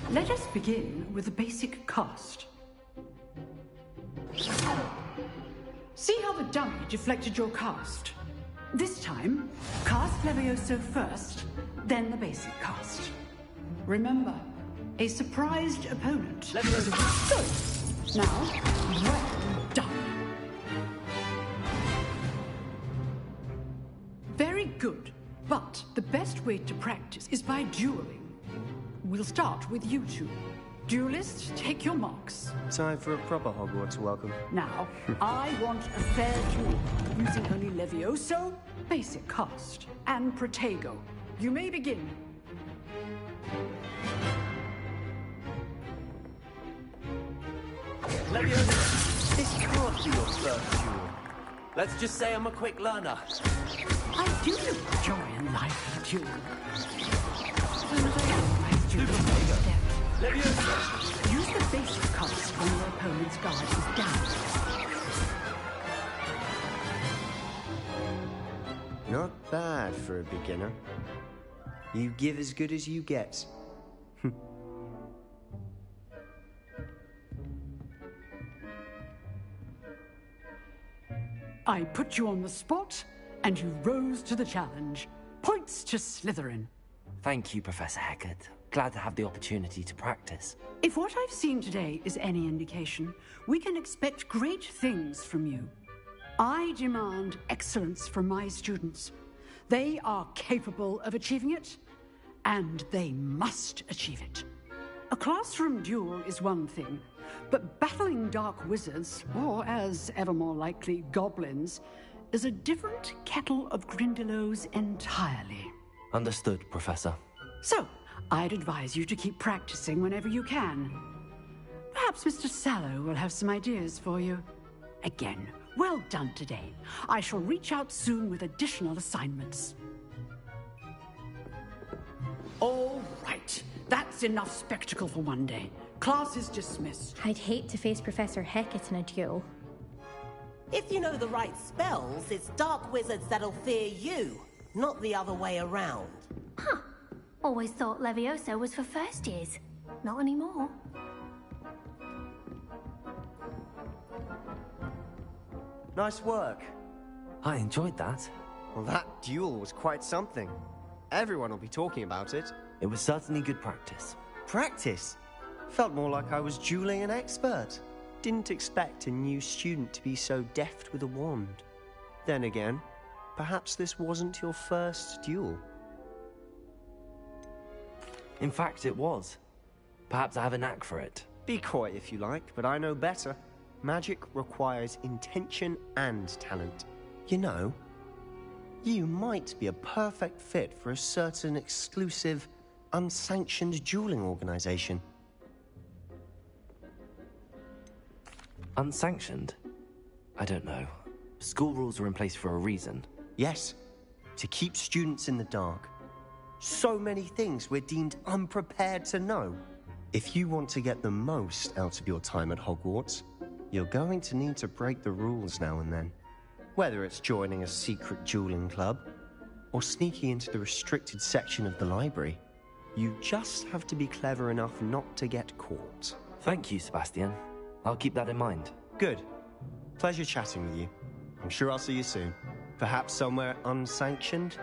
Let us begin with the basic cast. See how the dummy deflected your cast? This time, cast Levioso first, then the basic cast. Remember, a surprised opponent. Levioso. Good. Now, well done. Very good. But the best way to practice is by dueling. We'll start with you two. Duelists, take your marks. Time for a proper Hogwarts welcome. Now, I want a fair duel, using only Levioso, basic cast, and Protego. You may begin. Levioso, this can't be your first duel. Let's just say I'm a quick learner. I do enjoy a lively duel. Levioso! Use the basic cast when your opponent's guard is down. Not bad for a beginner. You give as good as you get. I put you on the spot, and you rose to the challenge. Points to Slytherin. Thank you, Professor Hecat. Glad to have the opportunity to practice. If what I've seen today is any indication, we can expect great things from you. I demand excellence from my students. They are capable of achieving it, and they must achieve it. A classroom duel is one thing, but battling dark wizards, or as ever more likely, goblins, is a different kettle of Grindylows entirely. Understood, Professor. So, I'd advise you to keep practicing whenever you can. Perhaps Mr. Sallow will have some ideas for you. Again, well done today. I shall reach out soon with additional assignments. All right. That's enough spectacle for one day. Class is dismissed. I'd hate to face Professor Hecat in a duel. If you know the right spells, it's dark wizards that'll fear you, not the other way around. Huh. Always thought Levioso was for first years. Not anymore. Nice work. I enjoyed that. Well, that duel was quite something. Everyone will be talking about it. It was certainly good practice. Practice? Felt more like I was dueling an expert. Didn't expect a new student to be so deft with a wand. Then again, perhaps this wasn't your first duel. In fact, it was. Perhaps I have a knack for it. Be coy if you like, but I know better. Magic requires intention and talent. You know, you might be a perfect fit for a certain exclusive, unsanctioned dueling organization. Unsanctioned? I don't know. School rules are in place for a reason. Yes, to keep students in the dark. So many things we're deemed unprepared to know. If you want to get the most out of your time at Hogwarts, you're going to need to break the rules now and then. Whether it's joining a secret dueling club, or sneaking into the restricted section of the library, you just have to be clever enough not to get caught. Thank you, Sebastian. I'll keep that in mind. Good. Pleasure chatting with you. I'm sure I'll see you soon. Perhaps somewhere unsanctioned?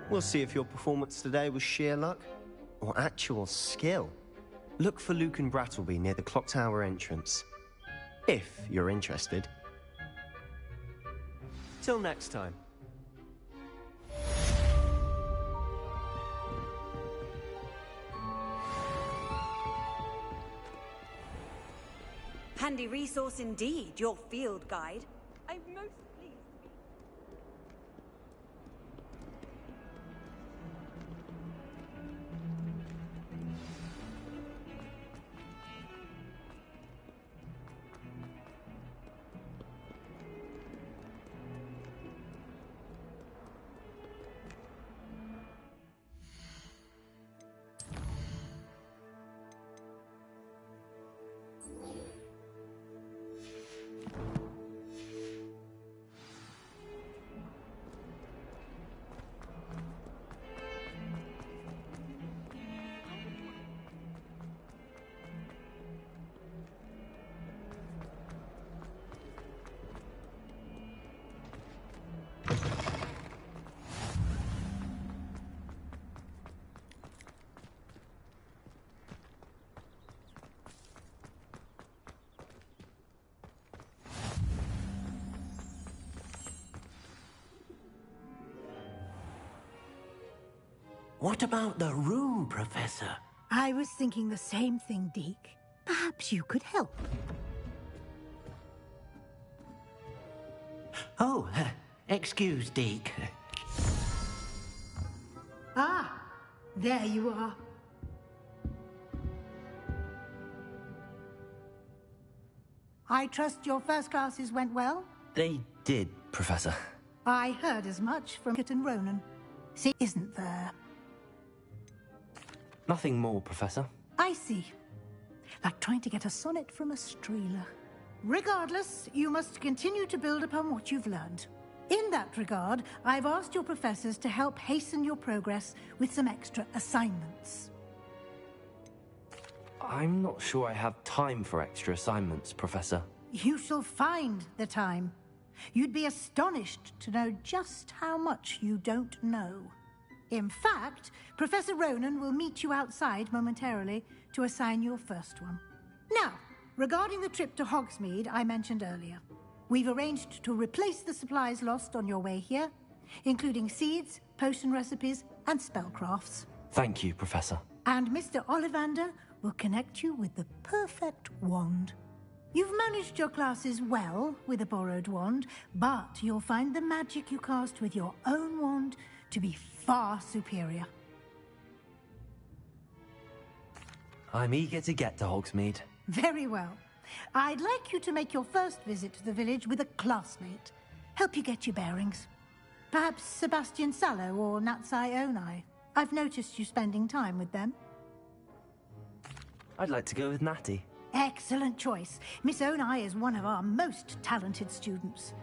We'll see if your performance today was sheer luck or actual skill. Look for Luke and Brattleby near the clock tower entrance. If you're interested. Till next time. Handy resource indeed, your field guide. I'm most pleased. What about the room, Professor? I was thinking the same thing, Deke. Perhaps you could help. Oh, excuse, Deke. Ah, there you are. I trust your first classes went well? They did, Professor. I heard as much from Kit and Ronan. See, isn't there? Nothing more, Professor. I see. Like trying to get a sonnet from a streeler. Regardless, you must continue to build upon what you've learned. In that regard, I've asked your professors to help hasten your progress with some extra assignments. I'm not sure I have time for extra assignments, Professor. You shall find the time. You'd be astonished to know just how much you don't know. In fact, Professor Ronan will meet you outside momentarily to assign your first one. Now, regarding the trip to Hogsmeade I mentioned earlier, we've arranged to replace the supplies lost on your way here, including seeds, potion recipes, and spellcrafts. Thank you, Professor. And Mr. Ollivander will connect you with the perfect wand. You've managed your classes well with a borrowed wand, but you'll find the magic you cast with your own wand to be far superior. I'm eager to get to Hogsmeade. Very well. I'd like you to make your first visit to the village with a classmate. Help you get your bearings. Perhaps Sebastian Sallow or Natsai Onai. I've noticed you spending time with them. I'd like to go with Natty. Excellent choice. Miss Onai is one of our most talented students.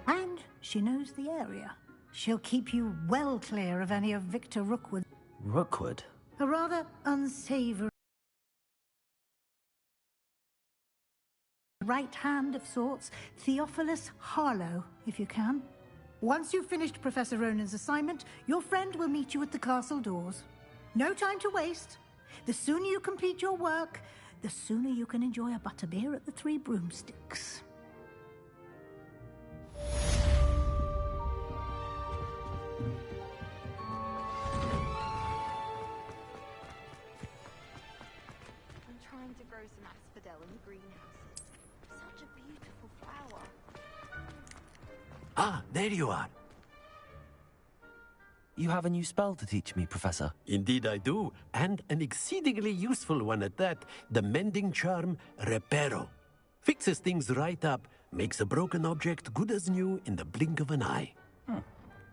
And she knows the area. She'll keep you well clear of any of Victor Rookwood. Rookwood? A rather unsavory right hand of sorts, Theophilus Harlow, if you can. Once you've finished Professor Ronan's assignment, your friend will meet you at the castle doors. No time to waste. The sooner you complete your work, the sooner you can enjoy a butterbeer at the Three Broomsticks. I'm trying to grow some asphodel in the greenhouses. Such a beautiful flower. Ah, there you are. You have a new spell to teach me, Professor. Indeed I do, and an exceedingly useful one at that. The mending charm, Reparo. Fixes things right up, Makes a broken object good as new in the blink of an eye.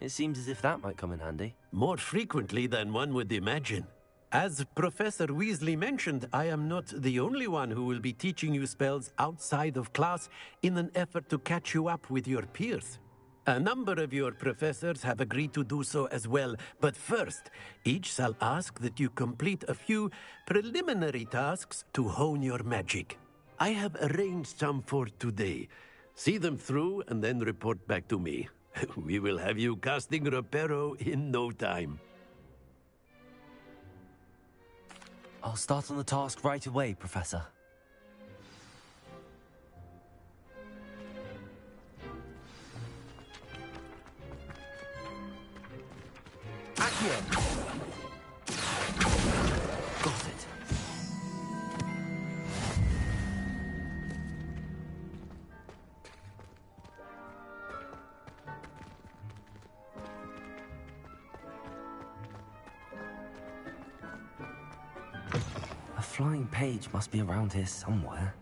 It seems as if that might come in handy. More frequently than one would imagine. As Professor Weasley mentioned, I am not the only one who will be teaching you spells outside of class in an effort to catch you up with your peers. A number of your professors have agreed to do so as well, but first, each shall ask that you complete a few preliminary tasks to hone your magic. I have arranged some for today. See them through and then report back to me. We will have you casting Reparo in no time. I'll start on the task right away, Professor. Accio! Got it. A flying page must be around here somewhere.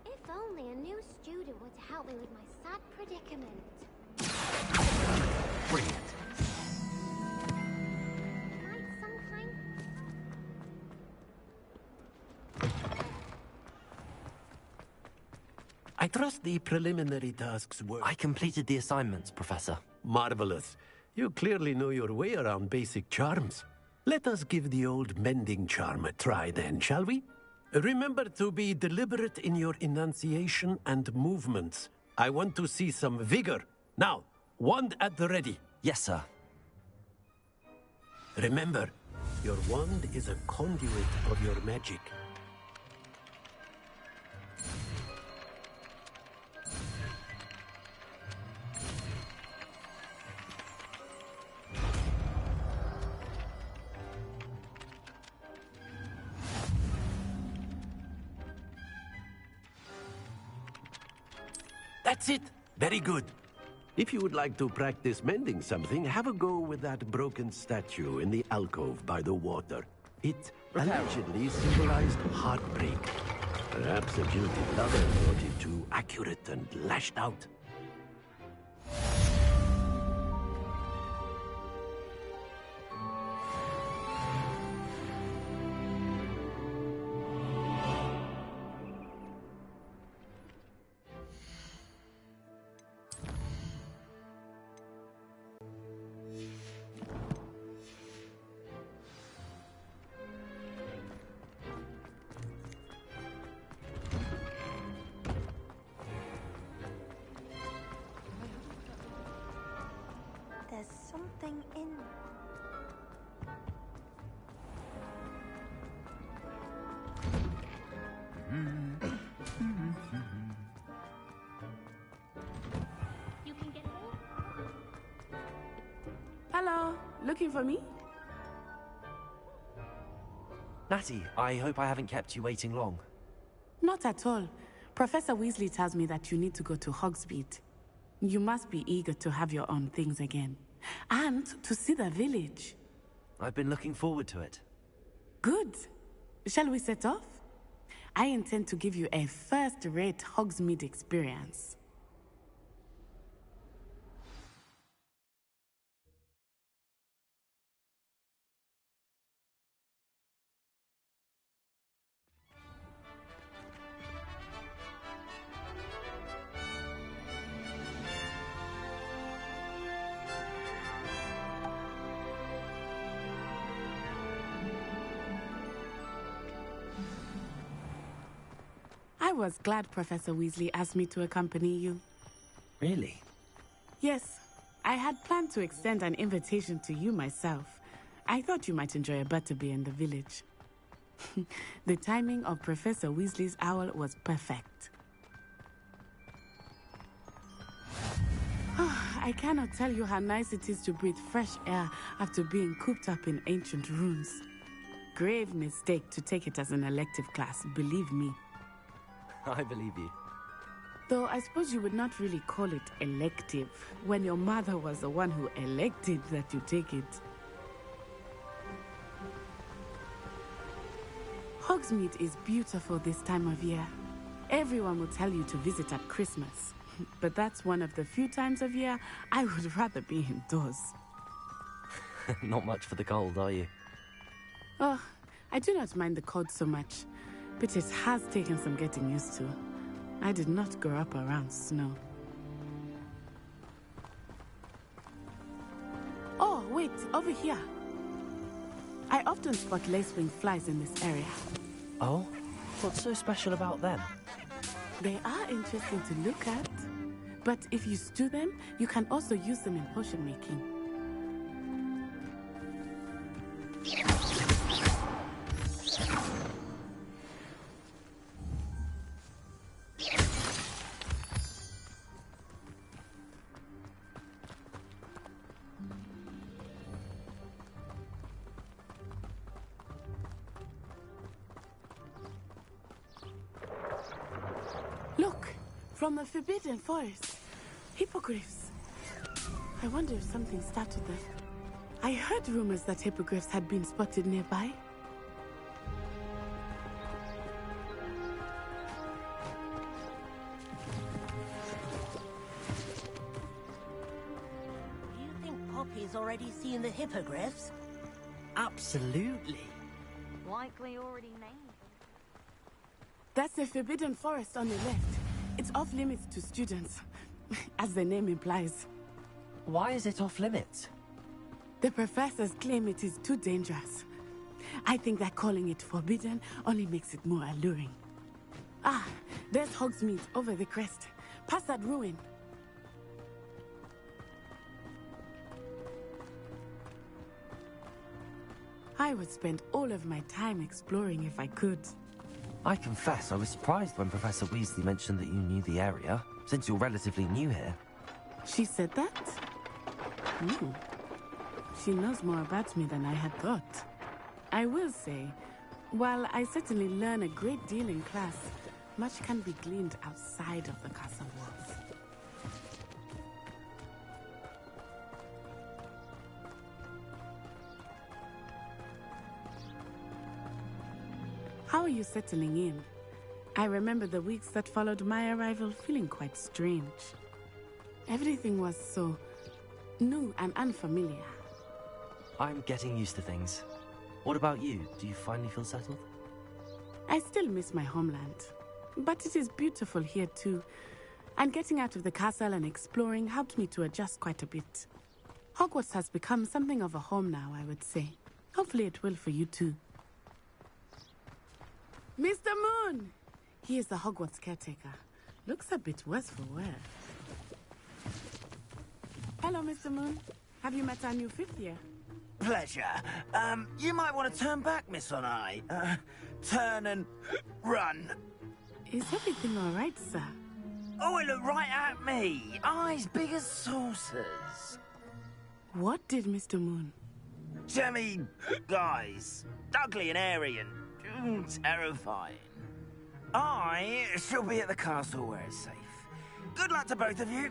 If only a new student would help me with my sad predicament. Brilliant. Might some kind... I trust the preliminary tasks were... I completed the assignments, Professor. Marvelous. You clearly know your way around basic charms. Let us give the old mending charm a try then, shall we? Remember to be deliberate in your enunciation and movements. I want to see some vigor. Now, wand at the ready. Yes, sir. Remember, your wand is a conduit of your magic. That's it. Very good. If you would like to practice mending something, have a go with that broken statue in the alcove by the water. It allegedly symbolized heartbreak. Perhaps a jilted lover thought it too accurate and lashed out. There's something in... You can get more? Hello, looking for me? Natty, I hope I haven't kept you waiting long. Not at all. Professor Weasley tells me that you need to go to Wzrd. You must be eager to have your own things again. And to see the village. I've been looking forward to it. Good. Shall we set off? I intend to give you a first-rate Hogsmeade experience. I was glad Professor Weasley asked me to accompany you. Really? Yes, I had planned to extend an invitation to you myself. I thought you might enjoy a butterbeer in the village. The timing of Professor Weasley's owl was perfect. I cannot tell you how nice it is to breathe fresh air after being cooped up in ancient ruins. Grave mistake to take it as an elective class, believe me. I believe you. Though I suppose you would not really call it elective when your mother was the one who elected that you take it. Hogsmeade is beautiful this time of year. Everyone will tell you to visit at Christmas. But that's one of the few times of year I would rather be indoors. Not much for the cold, are you? Oh, I do not mind the cold so much, but it has taken some getting used to. I did not grow up around snow. Oh, wait, over here. I often spot lacewing flies in this area. Oh? What's so special about them? They are interesting to look at, but if you stew them, you can also use them in potion making. Look, from the Forbidden Forest. Hippogriffs. I wonder if something started them. I heard rumors that hippogriffs had been spotted nearby. You think Poppy's already seen the hippogriffs? Absolutely. Likely already named. That's the Forbidden Forest on the left. It's off limits to students, as the name implies. Why is it off limits? The professors claim it is too dangerous. I think that calling it forbidden only makes it more alluring. Ah, there's Hogsmeade over the crest. Past that ruin. I would spend all of my time exploring if I could. I confess I was surprised when Professor Weasley mentioned that you knew the area, since you're relatively new here. She said that? She knows more about me than I had thought. I will say, while I certainly learn a great deal in class, much can be gleaned outside of the castle walls. How are you settling in? I remember the weeks that followed my arrival feeling quite strange. Everything was so new and unfamiliar. I'm getting used to things. What about you? Do you finally feel settled? I still miss my homeland, but it is beautiful here too. And getting out of the castle and exploring helped me to adjust quite a bit. Hogwarts has become something of a home now, I would say. Hopefully it will for you too. Mr. Moon! He is the Hogwarts caretaker. Looks a bit worse for wear. Hello, Mr. Moon. Have you met our new fifth year? Pleasure. You might want to turn back, Miss On Eye. Turn and run. Is everything all right, sir? Oh, it looked right at me. Eyes big as saucers. What did Mr. Moon? Jemmy guys. Ugly and airy and terrifying. I shall be at the castle where it's safe. Good luck to both of you.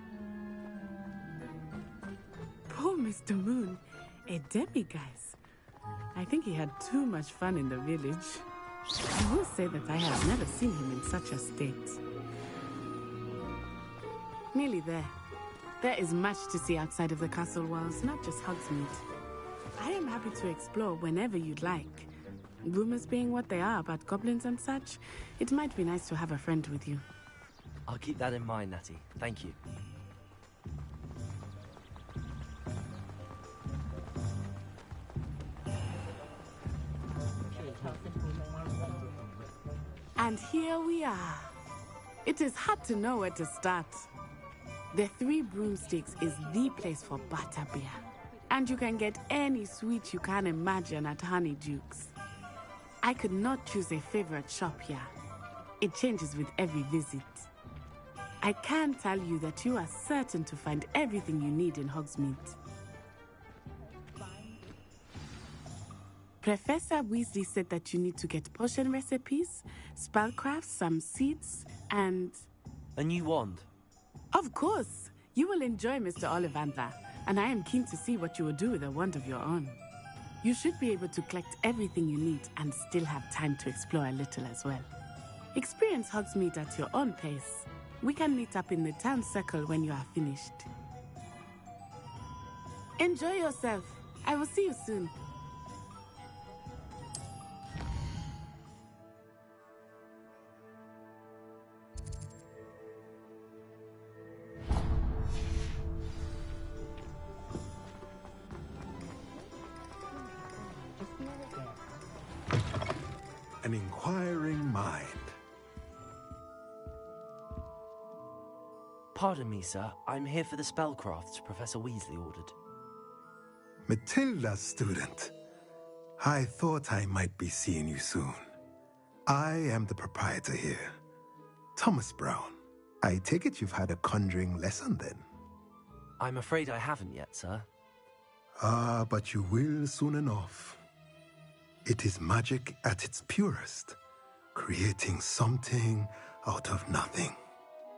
Poor Mr. Moon. A demiguise. I think he had too much fun in the village. I will say that I have never seen him in such a state. Nearly there. There is much to see outside of the castle walls, not just Hogsmeade. I am happy to explore whenever you'd like. Rumors being what they are about goblins and such, it might be nice to have a friend with you. I'll keep that in mind, Natty. Thank you. And here we are. It is hard to know where to start. The Three Broomsticks is the place for butterbeer. And you can get any sweet you can imagine at Honeyduke's. I could not choose a favorite shop here. It changes with every visit. I can tell you that you are certain to find everything you need in Hogsmeade. Professor Weasley said that you need to get potion recipes, spellcrafts, some seeds, and... A new wand? Of course! You will enjoy Mr. Ollivander, and I am keen to see what you will do with a wand of your own. You should be able to collect everything you need and still have time to explore a little as well. Experience Hogsmeade at your own pace. We can meet up in the town circle when you are finished. Enjoy yourself. I will see you soon. An inquiring mind. Pardon me, sir. I'm here for the spellcrafts Professor Weasley ordered. Matilda's student. I thought I might be seeing you soon. I am the proprietor here, Thomas Brown. I take it you've had a conjuring lesson then? I'm afraid I haven't yet, sir. Ah, but you will soon enough. It is magic at its purest, creating something out of nothing.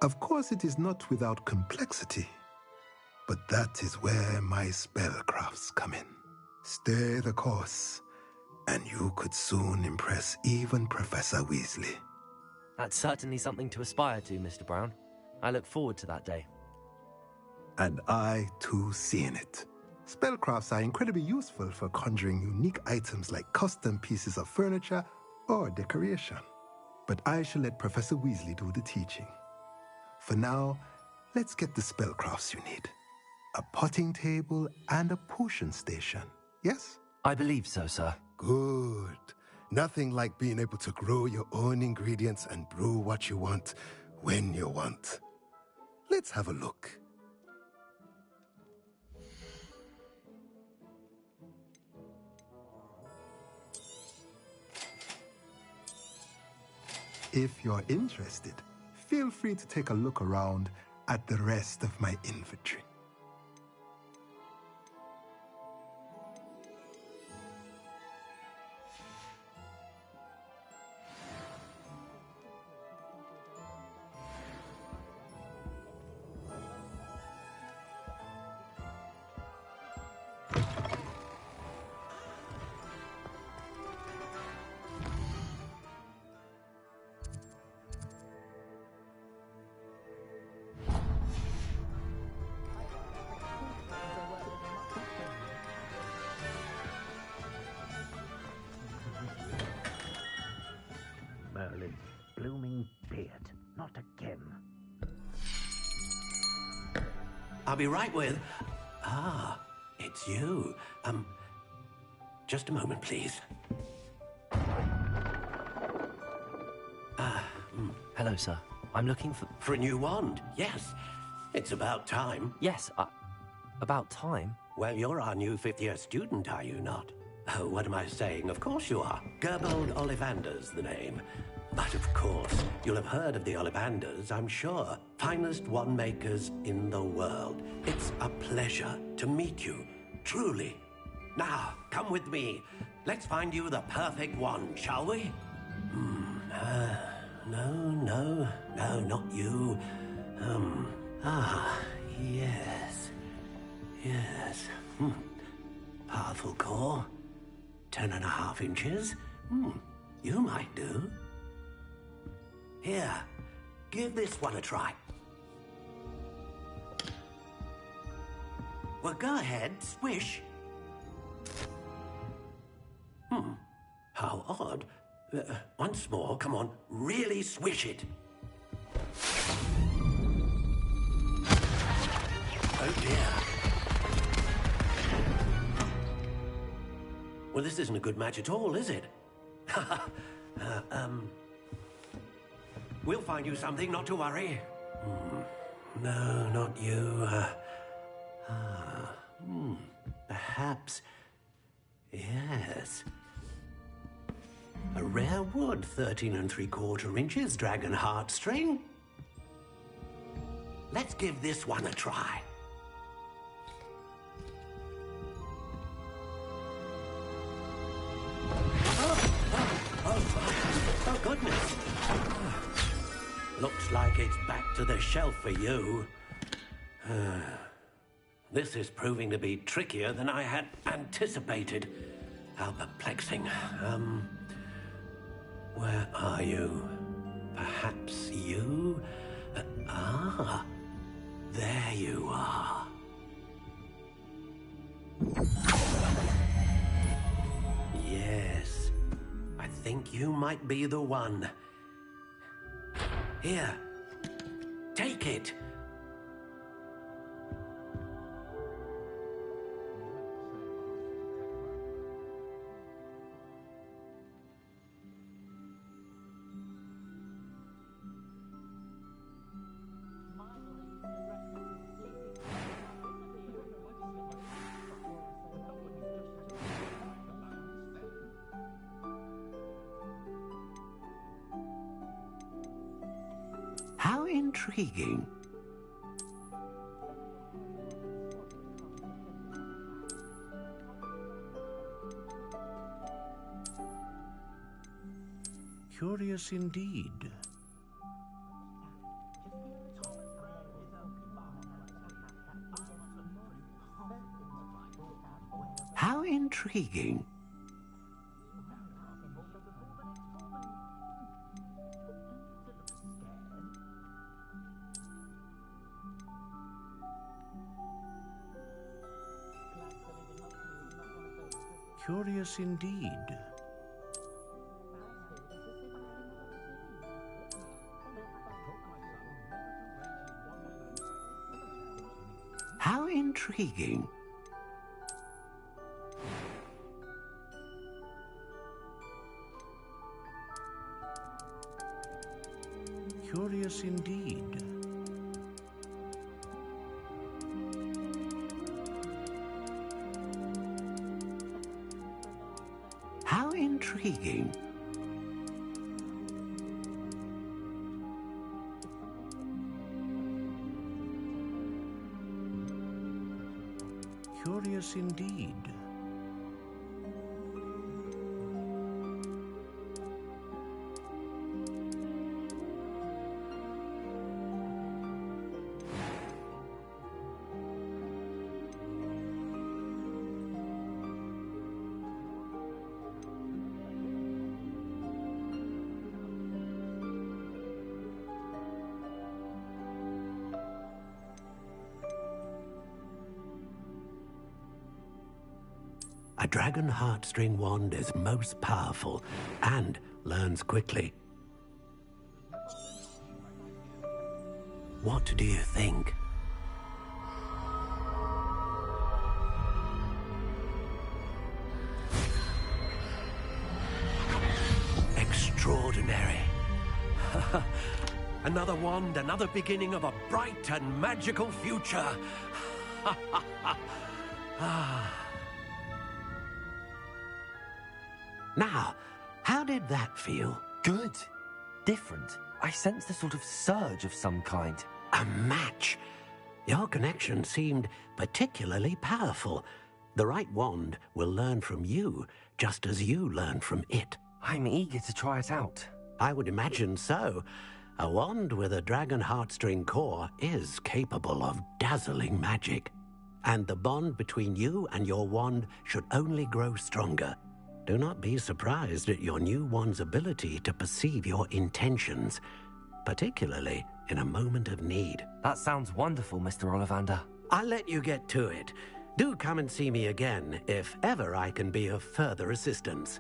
Of course, it is not without complexity, but that is where my spellcrafts come in. Stay the course, and you could soon impress even Professor Weasley. That's certainly something to aspire to, Mr. Brown. I look forward to that day. And I, too, seeing it. Spellcrafts are incredibly useful for conjuring unique items like custom pieces of furniture or decoration. But I shall let Professor Weasley do the teaching. For now, let's get the spellcrafts you need. A potting table and a potion station, yes? I believe so, sir. Good. Nothing like being able to grow your own ingredients and brew what you want when you want. Let's have a look. If you're interested, feel free to take a look around at the rest of my inventory. Merlin's blooming beard. Not again. I'll be right with... Ah, it's you. Just a moment, please. Hello, sir. I'm looking for... For a new wand, yes. It's about time. Yes, about time? Well, you're our new fifth-year student, are you not? Oh, what am I saying? Of course you are. Gerbold Ollivander's the name. But of course, you'll have heard of the Ollivanders, I'm sure. Finest wand makers in the world. It's a pleasure to meet you, truly. Now, come with me. Let's find you the perfect wand, shall we? No, not you. Yes. Powerful core. 10.5 inches. You might do. Here, give this one a try. Well, go ahead, swish. How odd. Once more, come on, really swish it. Oh dear. Well, this isn't a good match at all, is it? We'll find you something, not to worry. No, not you. Perhaps... Yes. A rare wood, 13 3/4 inches, dragon heartstring. Let's give this one a try. Oh, goodness. Looks like it's back to the shelf for you. This is proving to be trickier than I had anticipated. How perplexing. Where are you? Perhaps you? There you are. Yes, I think you might be the one. Here, take it. How intriguing. Curious indeed. How intriguing. Curious indeed. How intriguing. Curious indeed. How intriguing. Curious indeed. A dragon heartstring wand is most powerful and learns quickly. What do you think? Extraordinary. Another wand, another beginning of a bright and magical future. Now, how did that feel? Good. Different. I sensed a sort of surge of some kind. A match. Your connection seemed particularly powerful. The right wand will learn from you, just as you learn from it. I'm eager to try it out. I would imagine so. A wand with a dragon heartstring core is capable of dazzling magic. And the bond between you and your wand should only grow stronger. Do not be surprised at your new wand's ability to perceive your intentions, particularly in a moment of need. That sounds wonderful, Mr. Ollivander. I'll let you get to it. Do come and see me again if ever I can be of further assistance.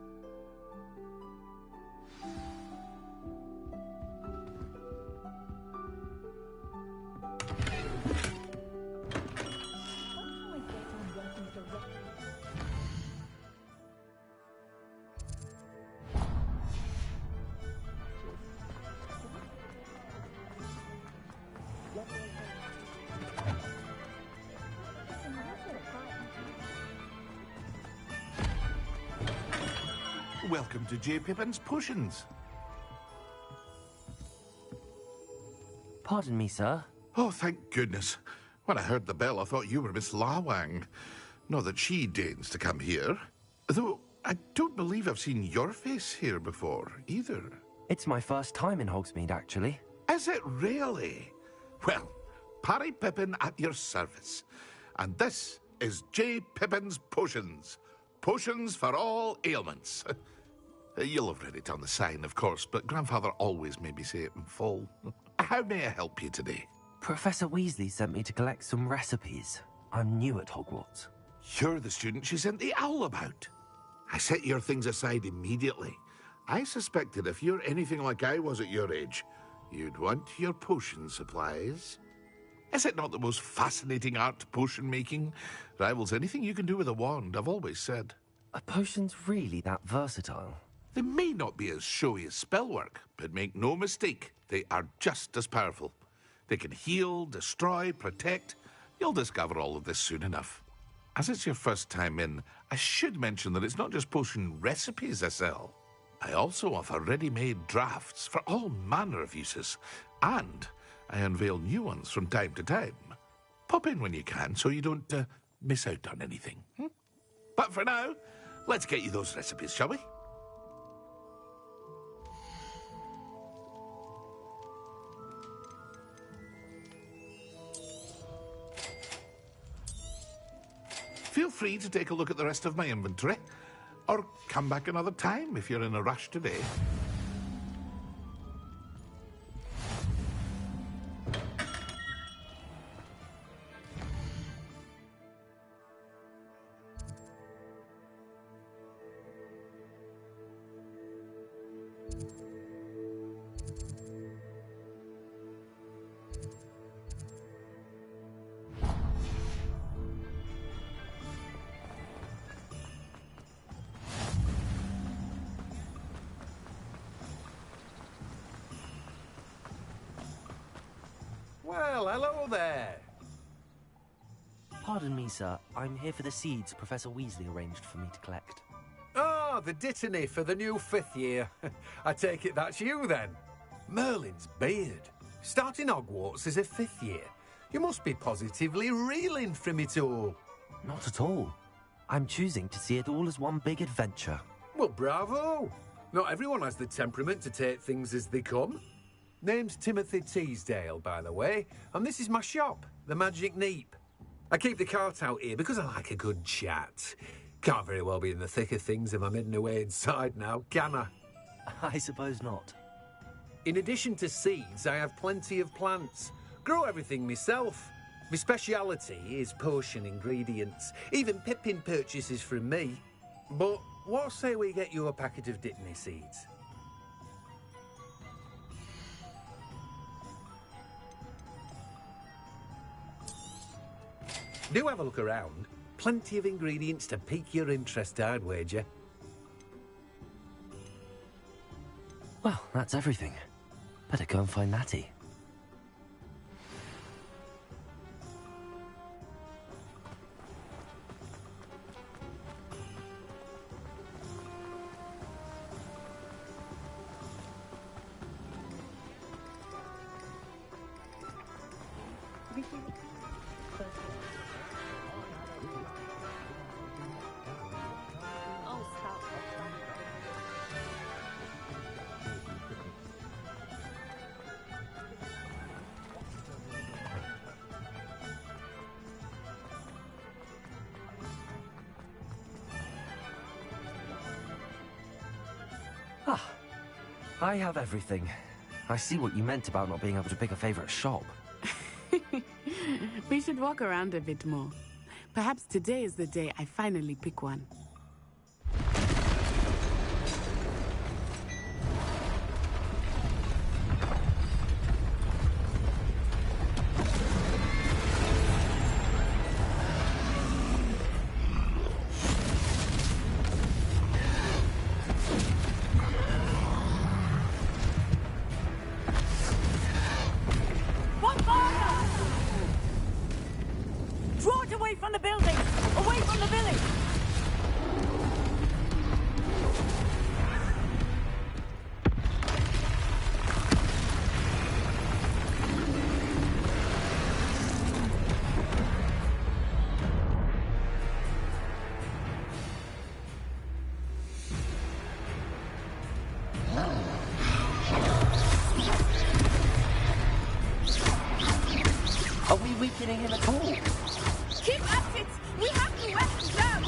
Welcome to J. Pippin's Potions. Pardon me, sir. Oh, thank goodness. When I heard the bell, I thought you were Miss Lawang. Not that she deigns to come here. Though, I don't believe I've seen your face here before, either. It's my first time in Hogsmeade, actually. Is it really? Well, Parry Pippin at your service. And this is J. Pippin's Potions. Potions for all ailments. You'll have read it on the sign, of course, but Grandfather always made me say it in full. How may I help you today? Professor Weasley sent me to collect some recipes. I'm new at Hogwarts. You're the student she sent the owl about. I set your things aside immediately. I suspected if you're anything like I was at your age, you'd want your potion supplies. Is it not the most fascinating art, potion making? Rivals anything you can do with a wand, I've always said. Are potions really that versatile? They may not be as showy as spellwork, but make no mistake, they are just as powerful. They can heal, destroy, protect. You'll discover all of this soon enough. As it's your first time in, I should mention that it's not just potion recipes I sell. I also offer ready-made drafts for all manner of uses, and I unveil new ones from time to time. Pop in when you can so you don't miss out on anything. But for now, let's get you those recipes, shall we? Feel free to take a look at the rest of my inventory, or come back another time if you're in a rush today. Well, hello there. Pardon me, sir. I'm here for the seeds Professor Weasley arranged for me to collect. Ah, the dittany for the new 5th year. I take it that's you, then. Merlin's beard. Starting Hogwarts as a 5th year. You must be positively reeling from it all. Not at all. I'm choosing to see it all as one big adventure. Well, bravo. Not everyone has the temperament to take things as they come. Name's Timothy Teasdale, by the way, and this is my shop, the Magic Neep. I keep the cart out here because I like a good chat. Can't very well be in the thick of things if I'm hidden away inside now, can I? I suppose not. In addition to seeds, I have plenty of plants. Grow everything myself. My speciality is potion ingredients. Even Pippin purchases from me. But what say we get you a packet of dittany seeds? Do have a look around. Plenty of ingredients to pique your interest, I'd wager. Well, that's everything. Better go and find Natty. I have everything. I see what you meant about not being able to pick a favorite shop. We should walk around a bit more. Perhaps today is the day I finally pick one. Are we weakening him at all? Keep at it! We have to wear him down!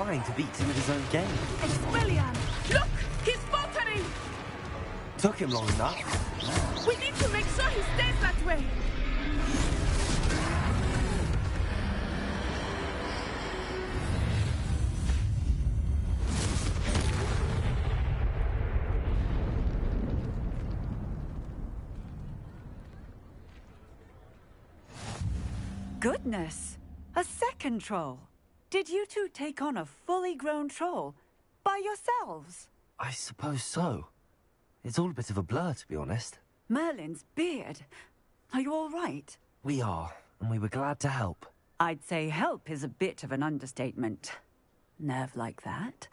trying to beat him at his own game. Expelliarm! Look! He's faltering! Took him long enough. We need to make sure he stays that way! Goodness! A second troll! Did you two take on a fully grown troll? By yourselves? I suppose so. It's all a bit of a blur, to be honest. Merlin's beard. Are you all right? We are, and we were glad to help. I'd say help is a bit of an understatement. Nerve like that.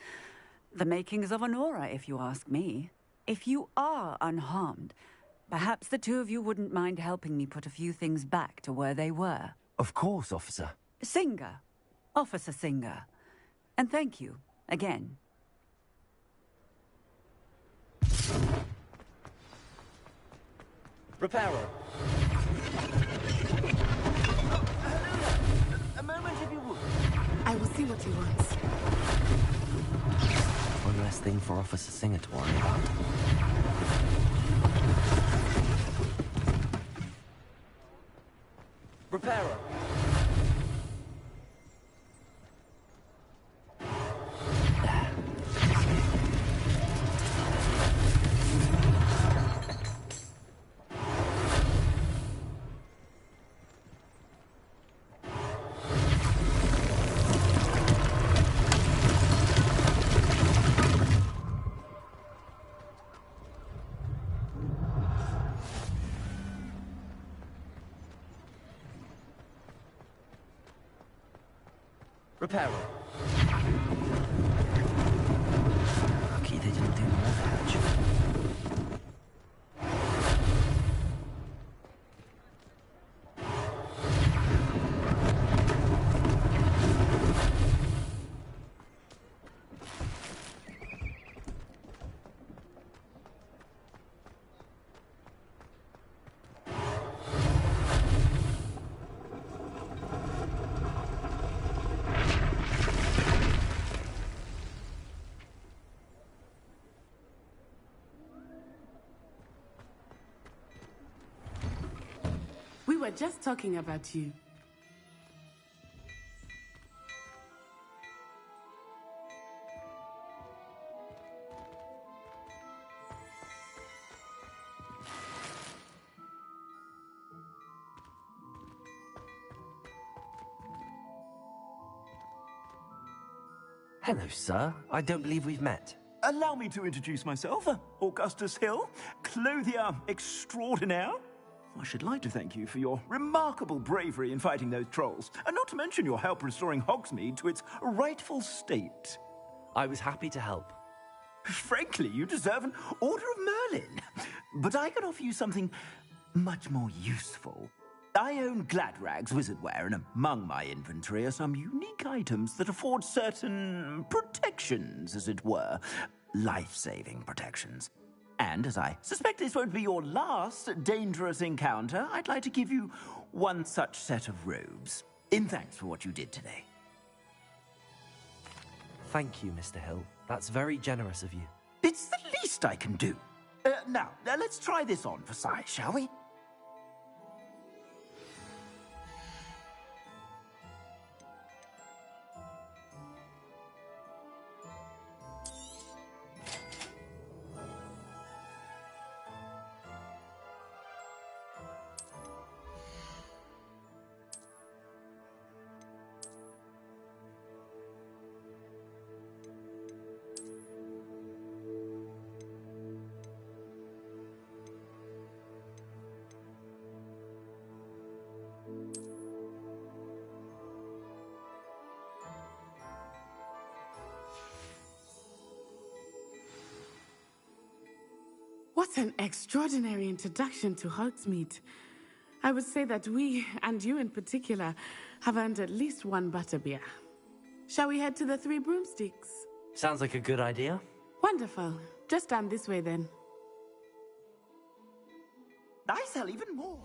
The makings of an aura, if you ask me. If you are unharmed, perhaps the two of you wouldn't mind helping me put a few things back to where they were. Of course, officer. Singer. Officer Singer. And thank you, again. Reparo. A moment, if you would. I will see what he wants. One less thing for Officer Singer to worry about. Reparo. Reparo. Lucky they didn't do more damage. We were just talking about you. Hello, sir. I don't believe we've met. Allow me to introduce myself, Augustus Hill, clothier extraordinaire. I should like to thank you for your remarkable bravery in fighting those trolls, and not to mention your help restoring Hogsmeade to its rightful state. I was happy to help. Frankly, you deserve an Order of Merlin. But I can offer you something much more useful. I own Gladrag's wizardware, and among my inventory are some unique items that afford certain protections, as it were. Life-saving protections. And as I suspect this won't be your last dangerous encounter, I'd like to give you one such set of robes, in thanks for what you did today. Thank you, Mr. Hill. That's very generous of you. It's the least I can do. Now, let's try this on for size, shall we? What an extraordinary introduction to Hogsmeade. I would say that we, and you in particular, have earned at least one butterbeer. Shall we head to the Three Broomsticks? Sounds like a good idea. Wonderful. Just down this way then. I sell even more.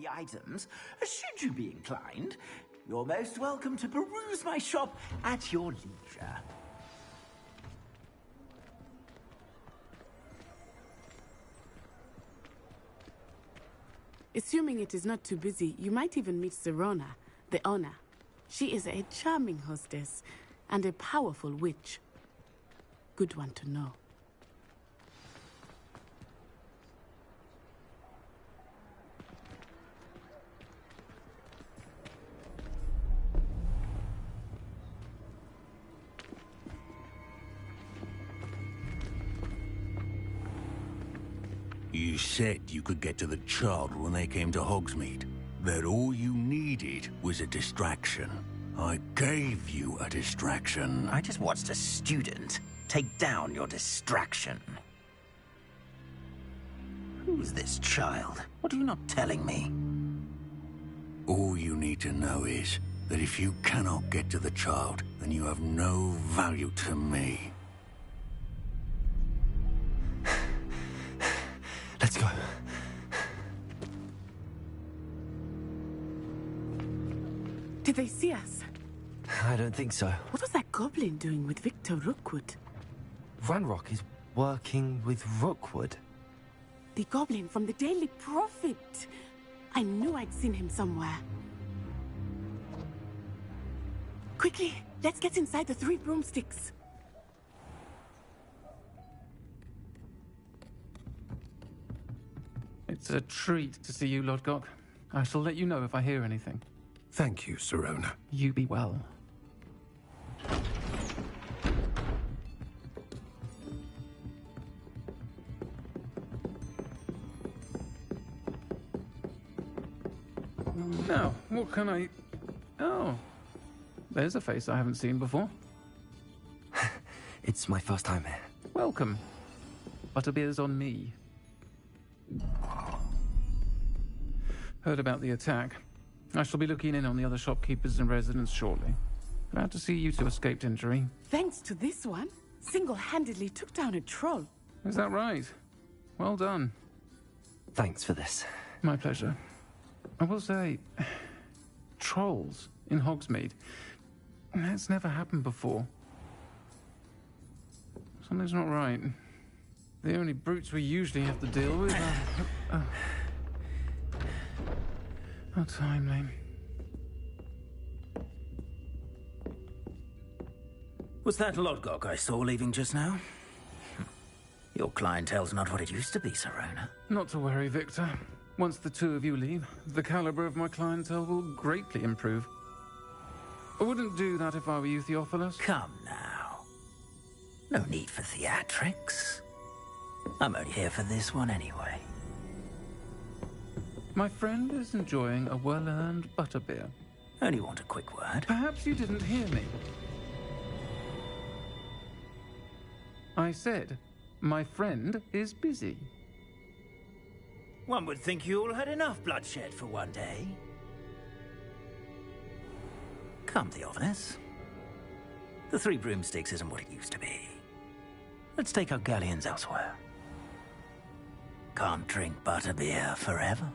the items, should you be inclined. You're most welcome to peruse my shop at your leisure. Assuming it is not too busy, you might even meet Sirona, the owner. She is a charming hostess and a powerful witch. Good one to know. You said you could get to the child when they came to Hogsmeade. That all you needed was a distraction. I gave you a distraction. I just watched a student take down your distraction. Who's this child? What are you not telling me? All you need to know is that if you cannot get to the child, then you have no value to me. Let's go. Did they see us? I don't think so. What was that goblin doing with Victor Rookwood? Ranrock is working with Rookwood. The goblin from the Daily Prophet. I knew I'd seen him somewhere. Quickly, let's get inside the 3 broomsticks. It's a treat to see you, Lodgok. I shall let you know if I hear anything. Thank you, Sirona. You be well. Now, what can I... Oh, there's a face I haven't seen before. It's my first time here. Welcome. Butterbeer's on me. Heard about the attack. I shall be looking in on the other shopkeepers and residents shortly. Glad to see you two escaped injury. Thanks to this one, single-handedly took down a troll. Is that right? Well done. Thanks for this. My pleasure. I will say, trolls in Hogsmeade. That's never happened before. Something's not right. The only brutes we usually have to deal with are... How timely. Was that Lodgok I saw leaving just now? Your clientele's not what it used to be, Sirona. Not to worry, Victor. Once the two of you leave, the caliber of my clientele will greatly improve. I wouldn't do that if I were you, Theophilus. Come now. No need for theatrics. I'm only here for this one anyway. My friend is enjoying a well-earned butterbeer. Only want a quick word. Perhaps you didn't hear me. I said, my friend is busy. One would think you all had enough bloodshed for one day. Come, Theophilus. The 3 broomsticks isn't what it used to be. Let's take our galleons elsewhere. Can't drink butterbeer forever.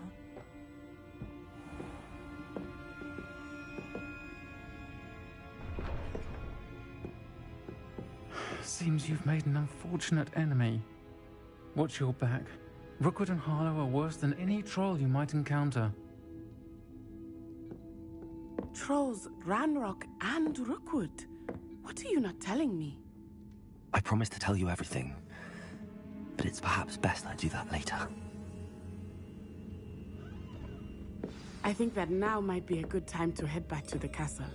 Seems you've made an unfortunate enemy. Watch your back. Rookwood and Harlow are worse than any troll you might encounter. Trolls, Ranrock, and Rookwood. What are you not telling me? I promised to tell you everything, but it's perhaps best I do that later. I think that now might be a good time to head back to the castle.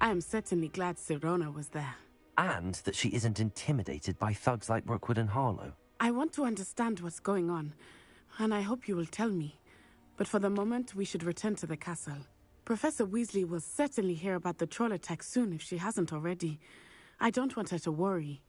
I am certainly glad Sirona was there. And that she isn't intimidated by thugs like Rookwood and Harlow. I want to understand what's going on, and I hope you will tell me. But for the moment, we should return to the castle. Professor Weasley will certainly hear about the troll attack soon if she hasn't already. I don't want her to worry.